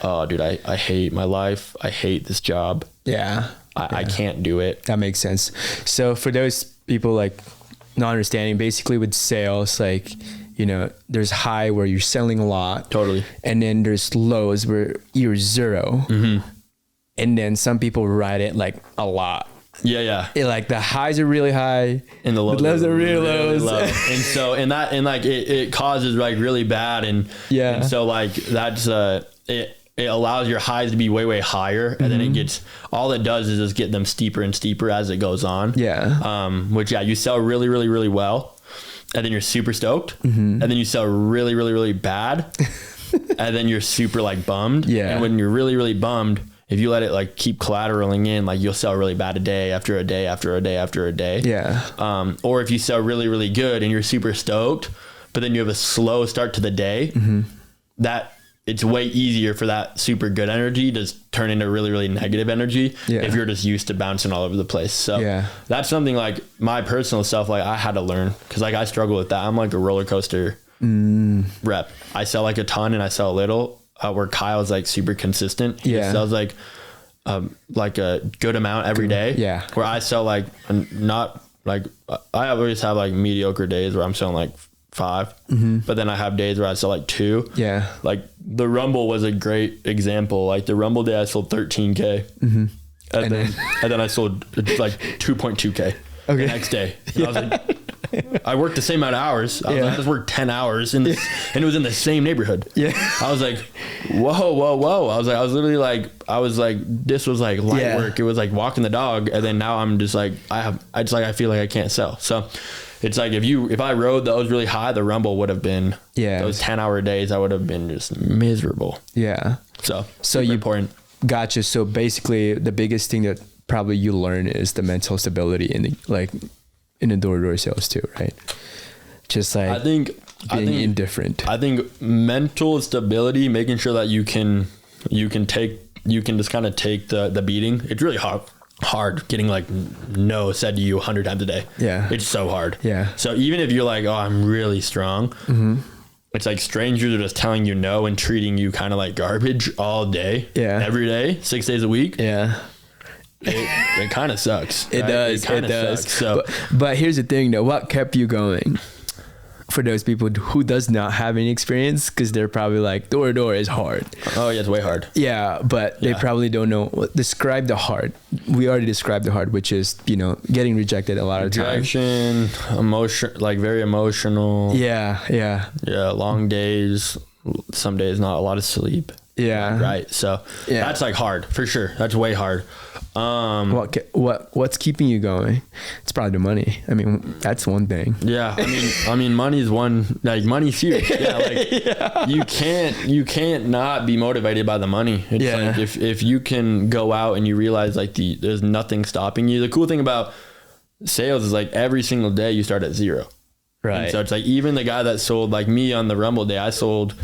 oh dude, I hate my life. I hate this job. Yeah. I can't do it. That makes sense. So for those people like not understanding, basically with sales, like, you know, there's high where you're selling a lot. Totally. And then there's lows where you're zero. Mm-hmm. And then some people ride it like a lot. Yeah. Yeah. Like the highs are really high and the lows are really lows. Low. And so, it causes like really bad. And so like that's, it allows your highs to be way, way higher. And then it gets, all it does is just get them steeper and steeper as it goes on. Yeah. Which, you sell really, really, really well. And then you're super stoked. And then you sell really, really, really bad. And then you're super like bummed. Yeah. And when you're really, really bummed, if you let it like keep collateralizing in, like you'll sell really bad a day after a day after a day after a day. Yeah. Or if you sell really, really good and you're super stoked, but then you have a slow start to the day, that it's way easier for that super good energy to turn into really, really negative energy if you're just used to bouncing all over the place. So that's something like my personal stuff, like I had to learn, because like I struggle with that. I'm like a roller coaster rep. I sell like a ton and I sell a little, where Kyle's like super consistent. He sells like a good amount every day. Yeah. Where I sell like not like, I always have like mediocre days where I'm selling like 5, but then I have days where I sell like 2. Yeah. Like the Rumble was a great example. Like the Rumble day I sold 13K. And then I sold like 2.2K the next day. And I was like, I worked the same amount of hours. I just worked 10 hours and it was in the same neighborhood. Yeah. I was like, whoa. I was literally like, this was like light work. It was like walking the dog. And then now I'm just like, I feel like I can't sell. So it's like, if I rode those really high, the Rumble would have been, those 10-hour days, I would have been just miserable. Yeah. So you important. Gotcha. So basically the biggest thing that probably you learn is the mental stability in the door-to-door sales too, right? Just like I think indifferent. I think mental stability, making sure that you can just kind of take the beating. It's really hard getting like no said to you 100 times a day. Yeah. It's so hard. Yeah. So even if you're like, oh, I'm really strong, it's like strangers are just telling you no and treating you kind of like garbage all day. Yeah. Every day, 6 days a week. Yeah. It kind of sucks. It does. It does. Sucks, so, but here's the thing though. What kept you going? For those people who does not have any experience, because they're probably like, door to door is hard. Oh yeah, it's way hard. Yeah, but they probably don't know. Describe the hard. We already described the hard, which is, you know, getting rejected a lot of times. Rejection, emotion, like very emotional. Yeah. Long days. Some days not a lot of sleep. Yeah. Right. So that's like hard for sure. That's way hard. What's keeping you going? It's probably the money. I mean, that's one thing. Yeah. I mean, money's one, like money's huge. Yeah. Like you can't not be motivated by the money. It's like if you can go out and you realize like there's nothing stopping you. The cool thing about sales is like every single day you start at 0. Right. And so it's like, even the guy that sold, like me on the Rumble day, I sold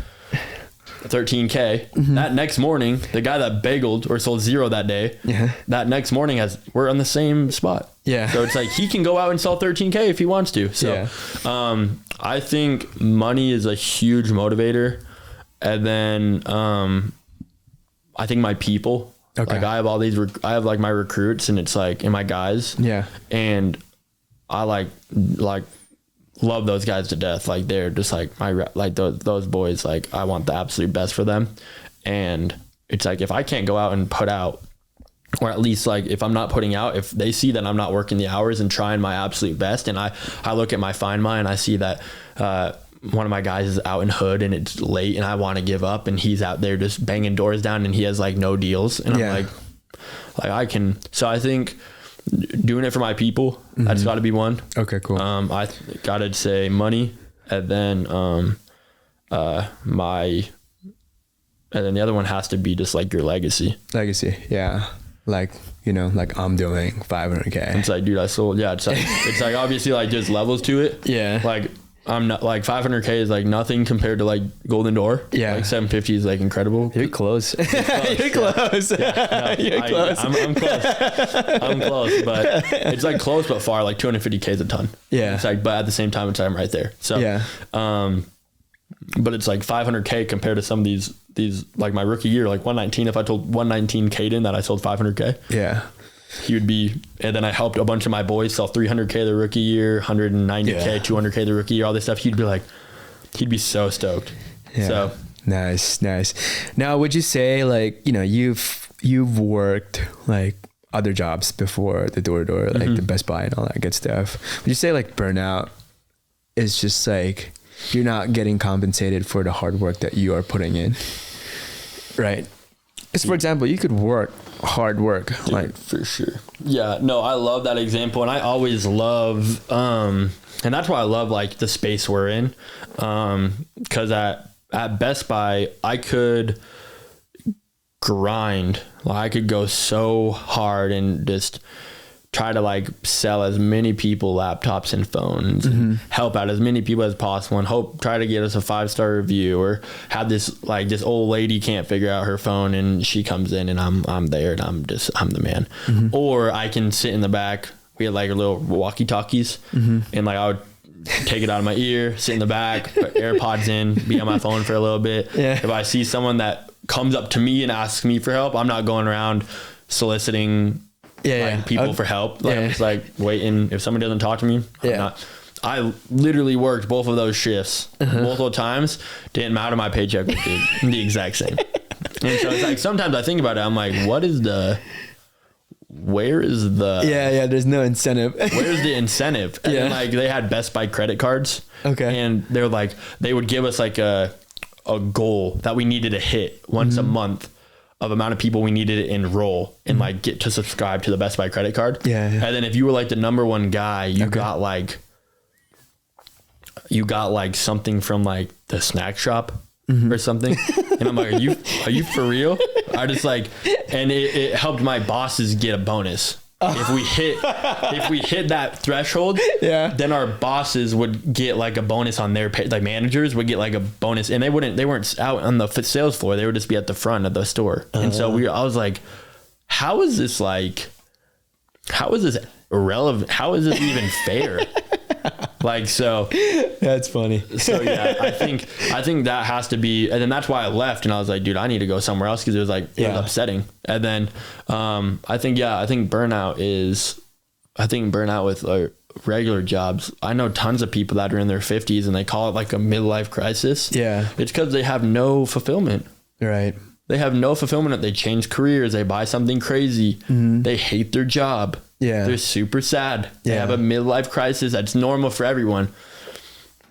13K. That next morning, the guy that bageled or sold 0 that day, that next morning we're on the same spot. Yeah. So it's like he can go out and sell 13K if he wants to. So I think money is a huge motivator. And then I think my people. Okay. Like I have all these I have like my recruits, and it's like, and my guys. Yeah. And I like love those guys to death. Like they're just like those boys, like I want the absolute best for them. And it's like, if I can't go out and put out, or at least like if I'm not putting out, if they see that I'm not working the hours and trying my absolute best, and I look at my Find My and I see that one of my guys is out in Hood and it's late and I want to give up, and he's out there just banging doors down and he has like no deals, and I'm like I can. So I think doing it for my people, that's got to be one. Okay, cool. I gotta say money, and then and then the other one has to be just like your legacy. Yeah. like, you know, like I'm doing 500K. It's like, dude, it's like obviously like there's levels to it. Yeah. Like I'm not like 500K is like nothing compared to like Golden Door. Yeah. Like 750 is like incredible. You're close. You're close. Yeah. No, You're close. I'm close. I'm close, but it's like close but far. Like 250K is a ton. Yeah. It's like, but at the same time, it's I'm right there. So yeah. But it's like 500K compared to some of these like my rookie year, like 119. If I told 119 Caden that I sold 500K, yeah, he would be. And then I helped a bunch of my boys sell 300K the rookie year, 190K, 200K the rookie year, all this stuff. He'd be so stoked. Yeah. So nice. Now, would you say like, you know, you've worked like other jobs before the door-to-door, like the Best Buy and all that good stuff. Would you say like burnout is just like you're not getting compensated for the hard work that you are putting in, right? Because for example, you could work hard work. Dude, like for sure. Yeah, no, I love that example. And I always love, and that's why I love like the space we're in. Cause at Best Buy, I could grind. Like I could go so hard and just try to like sell as many people laptops and phones and help out as many people as possible and try to get us a 5-star review, or have this old lady can't figure out her phone and she comes in and I'm there and I'm the man. Or I can sit in the back. We had like a little walkie talkies and like I would take it out of my ear, sit in the back, put AirPods in, be on my phone for a little bit. Yeah. If I see someone that comes up to me and asks me for help, I'm not going around soliciting people for help. Like I'm just like waiting. If somebody doesn't talk to me, I'm not. I literally worked both of those shifts multiple times. Didn't matter. My paycheck was the exact same. And so it's like sometimes I think about it. I'm like, where is the there's no incentive. Where's the incentive? And then like they had Best Buy credit cards. Okay. And they're like, they would give us like a goal that we needed to hit once a month of amount of people we needed to enroll and like get to subscribe to the Best Buy credit card. Yeah. And then if you were like the number one guy, you got like something from like the snack shop or something. And I'm like, are you for real? I just like, and it helped my bosses get a bonus. If we hit that threshold, then our bosses would get like a bonus on their pay. Like managers would get like a bonus, and they weren't out on the sales floor. They would just be at the front of the store. And so I was like, how is this irrelevant? How is this even fair? Like, so that's funny. So yeah, I think that has to be, and then that's why I left and I was like, dude, I need to go somewhere else. Cause it was like, it was upsetting. And then, I think burnout with like regular jobs. I know tons of people that are in their 50s and they call it like a midlife crisis. Yeah. It's cause they have no fulfillment. Right. They have no fulfillment. They change careers. They buy something crazy. They hate their job. Yeah. They're super sad. They have a midlife crisis. That's normal for everyone.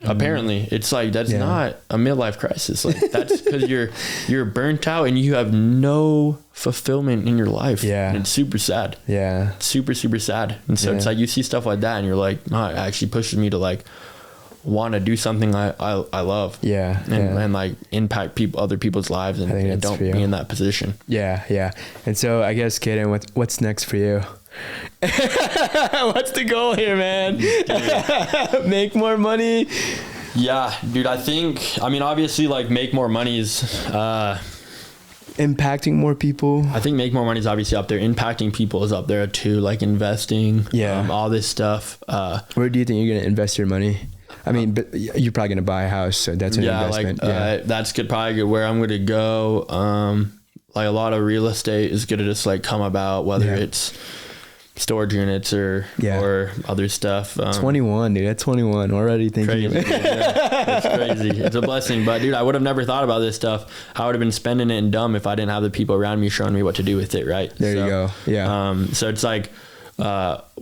Apparently it's like, that's not a midlife crisis. Like that's because you're burnt out and you have no fulfillment in your life. Yeah. And it's super sad. Yeah. Super, super sad. And so it's like, you see stuff like that and you're like, oh, it actually pushes me to like want to do something I love. Yeah. And like impact other people's lives and don't be in that position. Yeah. Yeah. And so I guess, Kaden, what's next for you? What's the goal here, man? Make more money. Yeah, dude, I mean, obviously like make more money is impacting more people. I think make more money is obviously up there. Impacting people is up there too, like investing, all this stuff. Where do you think you're going to invest your money? I mean, but you're probably going to buy a house, so that's an investment. That's probably where I'm going to go. Like a lot of real estate is going to just like come about, whether it's storage units or other stuff. 21, dude. At 21 already thinking crazy, it's crazy. It's a blessing. But dude, I would have never thought about this stuff. I would have been spending it and dumb if I didn't have the people around me showing me what to do with it. Right. There you go. Yeah. So it's like,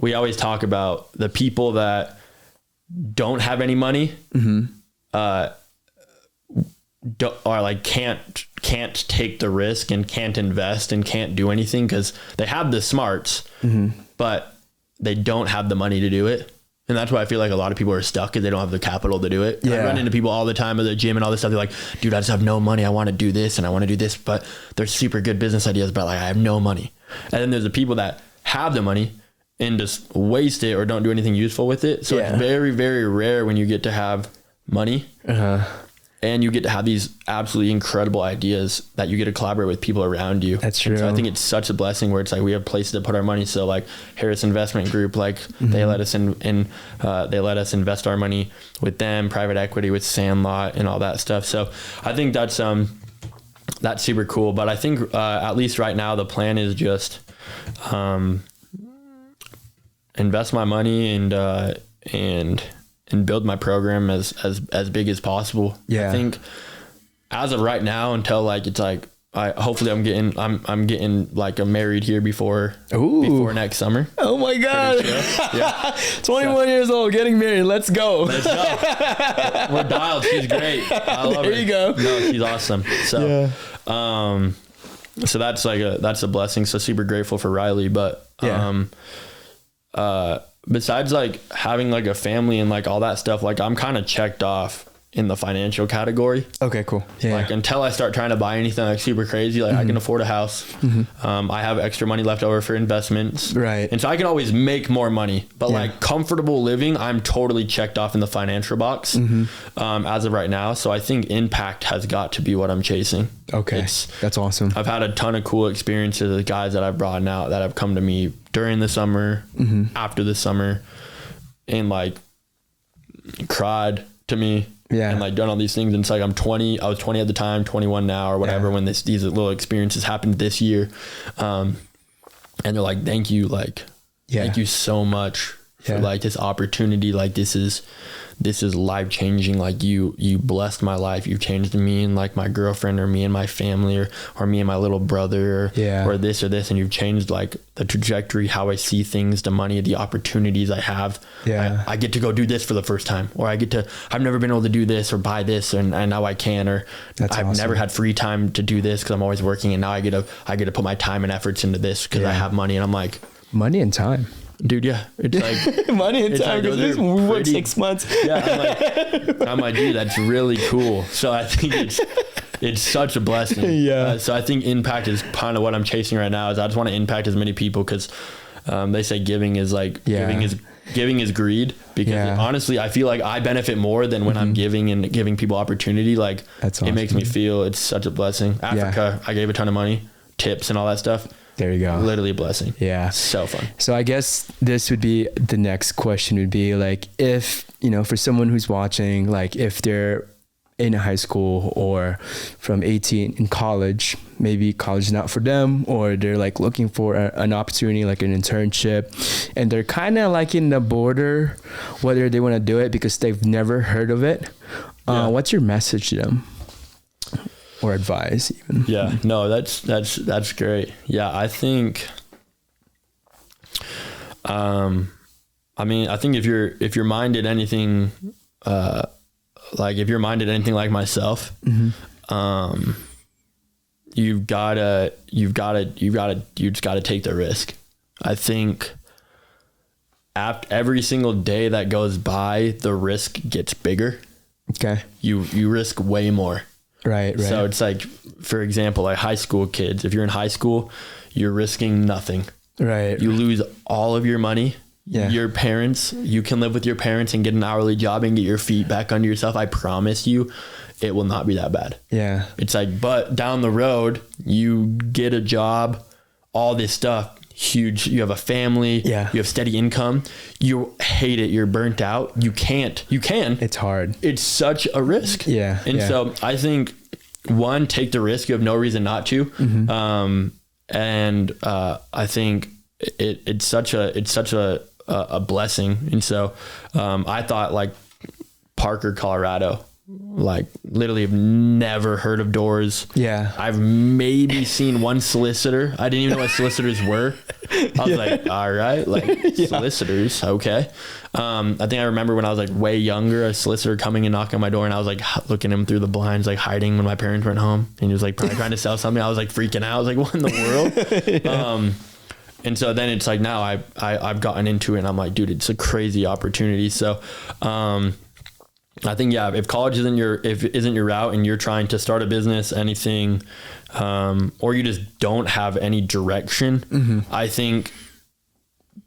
we always talk about the people that don't have any money, are like, can't take the risk and can't invest and can't do anything because they have the smarts, but they don't have the money to do it. And that's why I feel like a lot of people are stuck because they don't have the capital to do it. I run into people all the time at the gym and all this stuff. They're like, dude, I just have no money. I want to do this and I want to do this, but they're super good business ideas, but like, I have no money. And then there's the people that have the money and just waste it or don't do anything useful with it. So it's very, very rare when you get to have money and you get to have these absolutely incredible ideas that you get to collaborate with people around you. That's true. And so I think it's such a blessing where it's like we have places to put our money. So like Harris Investment Group, like they let us they let us invest our money with them, private equity with Sandlot and all that stuff. So I think that's super cool. But I think at least right now the plan is just invest my money and build my program as big as possible. Yeah. I think as of right now, until like, it's like, hopefully I'm getting like a married here before next summer. Oh my God. Yeah. 21 years old, getting married. Let's go. We're dialed. She's great. I love her. There you go. No, she's awesome. So, so that's a blessing. So super grateful for Riley, but, besides like having like a family and like all that stuff, like I'm kind of checked off in the financial category. Okay, cool. Yeah. Like until I start trying to buy anything like super crazy, like I can afford a house. I have extra money left over for investments. Right. And so I can always make more money, but like comfortable living, I'm totally checked off in the financial box as of right now. So I think impact has got to be what I'm chasing. Okay. That's awesome. I've had a ton of cool experiences with guys that I've brought out that have come to me during the summer, after the summer, and like cried to me. Yeah. And like done all these things. And it's like, I was 20 at the time, 21 now or whatever, when these little experiences happened this year. And they're like, thank you. Like, thank you so much for like this opportunity. Like this is life changing. Like you blessed my life. You changed me and like my girlfriend or me and my family or me and my little brother or this or this. And you've changed like the trajectory, how I see things, the money, the opportunities I have. Yeah. I get to go do this for the first time, or I've never been able to do this or buy this. And now I can, or I've never had free time to do this, 'cause I'm always working. And now I get to put my time and efforts into this 'cause I have money. And I'm like, money and time. Dude, yeah, it's like money and time. Like, we work 6 months. Yeah, I'm like, dude, that's really cool. So I think it's such a blessing. Yeah. So I think impact is kind of what I'm chasing right now. Is I just want to impact as many people, because they say giving is like giving is greed. Because honestly, I feel like I benefit more than when I'm giving and giving people opportunity. Like that's awesome. It makes me feel it's such a blessing. Africa, I gave a ton of money, tips and all that stuff. There you go. Literally a blessing. Yeah. So fun. So I guess this would be the next question would be like, if, for someone who's watching, like if they're in high school or from 18 in college, maybe college is not for them, or they're like looking for an opportunity, like an internship, and they're kind of like in the border, whether they want to do it because they've never heard of it. What's your message to them? Or advice even. Yeah, no, that's great. Yeah, I think, I think if you're minded anything, like if you're minded anything like myself, you just gotta take the risk. I think after every single day that goes by, the risk gets bigger. Okay. You risk way more. Right. So it's like, for example, like high school kids, if you're in high school, you're risking nothing. Right. You lose all of your money. Yeah. Your parents, you can live with your parents and get an hourly job and get your feet back under yourself. I promise you, it will not be that bad. Yeah. It's like, but down the road, you get a job, all this stuff, huge. You have a family. Yeah. You have steady income. You hate it. You're burnt out. You can. It's hard. It's such a risk. Yeah. And so I think, one, take the risk. You have no reason not to. I think it's such a blessing. And so I thought like Parker, Colorado, like literally have never heard of doors. Yeah. I've maybe seen one solicitor. I didn't even know what solicitors were. I was like, all right, like solicitors. Okay. I think I remember when I was like way younger, a solicitor coming and knocking on my door, and I was like looking him through the blinds, like hiding when my parents went home, and he was like probably trying to sell something. I was like freaking out. I was like, what in the world? And so then it's like, now I've gotten into it and I'm like, dude, it's a crazy opportunity. So, I think, yeah, if college isn't your route and you're trying to start a business, anything, or you just don't have any direction, I think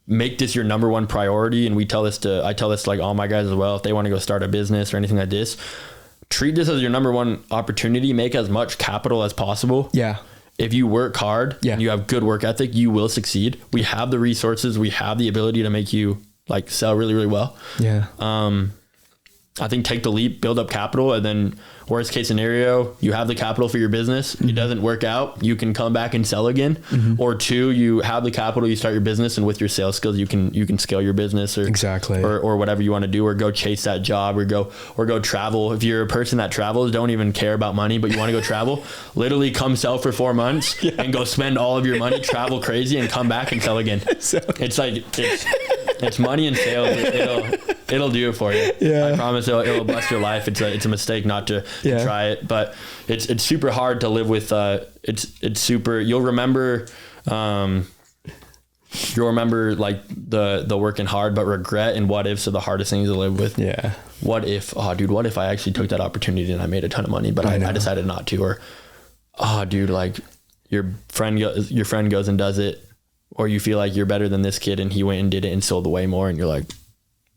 make this your number one priority. And I tell this to like all my guys as well. If they want to go start a business or anything like this, treat this as your number one opportunity. Make as much capital as possible. Yeah. If you work hard and you have good work ethic, you will succeed. We have the resources. We have the ability to make you like sell really, really well. Yeah. I think take the leap, build up capital, and then worst case scenario, you have the capital for your business. It doesn't work out. You can come back and sell again. Or two, you have the capital, you start your business, and with your sales skills, you can scale your business or whatever you want to do, or go chase that job or go travel. If you're a person that travels, don't even care about money, but you want to go travel, literally come sell for 4 months and go spend all of your money, travel crazy, and come back and sell again. It's like, it's money and sales. It'll do it for you. Yeah. I promise it'll bless your life. It's a mistake not to try it, but it's super hard to live with. It's super, you'll remember like the working hard, but regret and what ifs are the hardest things to live with. Yeah. What if I actually took that opportunity and I made a ton of money, but I decided not to, or, like your friend goes and does it, or you feel like you're better than this kid and he went and did it and sold way more, and you're like,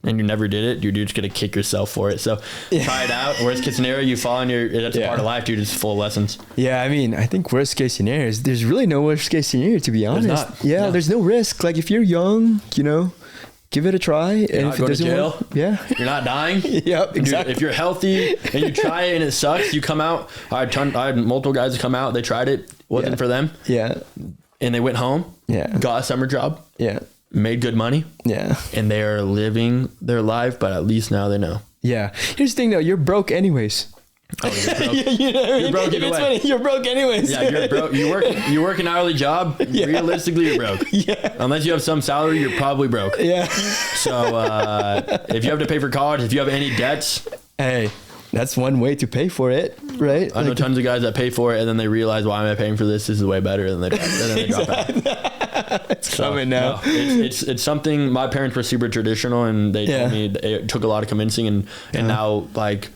and you never did it, you're just gonna kick yourself for it. So try it out. Worst case scenario, you fall on that's a part of life, dude. It's full of lessons. Yeah, I mean, I think worst case scenario is there's really no worst case scenario, to be honest. There's no risk. Like if you're young, give it a try. And if it doesn't work, you're not dying. Yep, exactly. If you're healthy and you try it and it sucks, you come out. I had multiple guys come out. They tried it, wasn't for them. Yeah, and they went home. Yeah, got a summer job. Yeah. Made good money. Yeah. And they are living their life, but at least now they know. Yeah. Here's the thing though, you're broke anyways. Oh, you're broke. You're broke either way. Funny. You're broke anyways. Yeah, you're broke. You work an hourly job. Yeah. Realistically, you're broke. Yeah. Unless you have some salary, you're probably broke. Yeah. So if you have to pay for college, if you have any debts, hey, that's one way to pay for it, right? I know tons of guys that pay for it and then they realize, why am I paying for this? This is way better. And then they drop out. It's coming now. No, it's something. My parents were super traditional, and they told me it took a lot of convincing, and now like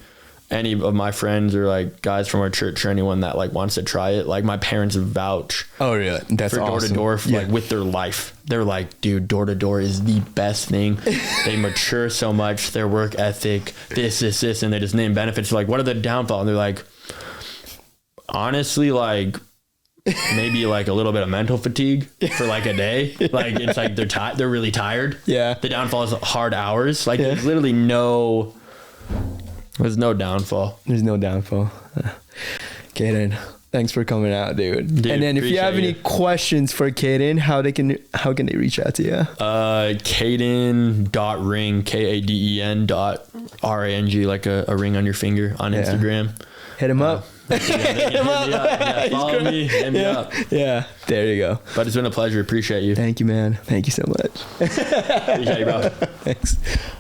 any of my friends or like guys from our church or anyone that like wants to try it, like my parents vouch. Oh really? That's for awesome. Door to door, like with their life. They're like, dude, door to door is the best thing. They mature so much. Their work ethic, this, and they just name benefits. Like, what are the downfall? And they're like, honestly, like, maybe like a little bit of mental fatigue for like a day. Like it's like they're really tired. Yeah. The downfall is hard hours. Like there's literally there's no downfall. There's no downfall. Kaden, thanks for coming out, dude. And then if you have any questions for Kaden, how can they reach out to you? Kaden.ring, KADEN.RANG, like a ring on your finger on Instagram. Hit him up. Hit him up. Yeah, follow me. Hit me up. Yeah, there you go. But it's been a pleasure. Appreciate you. Thank you, man. Thank you so much. Appreciate you, bro. Thanks.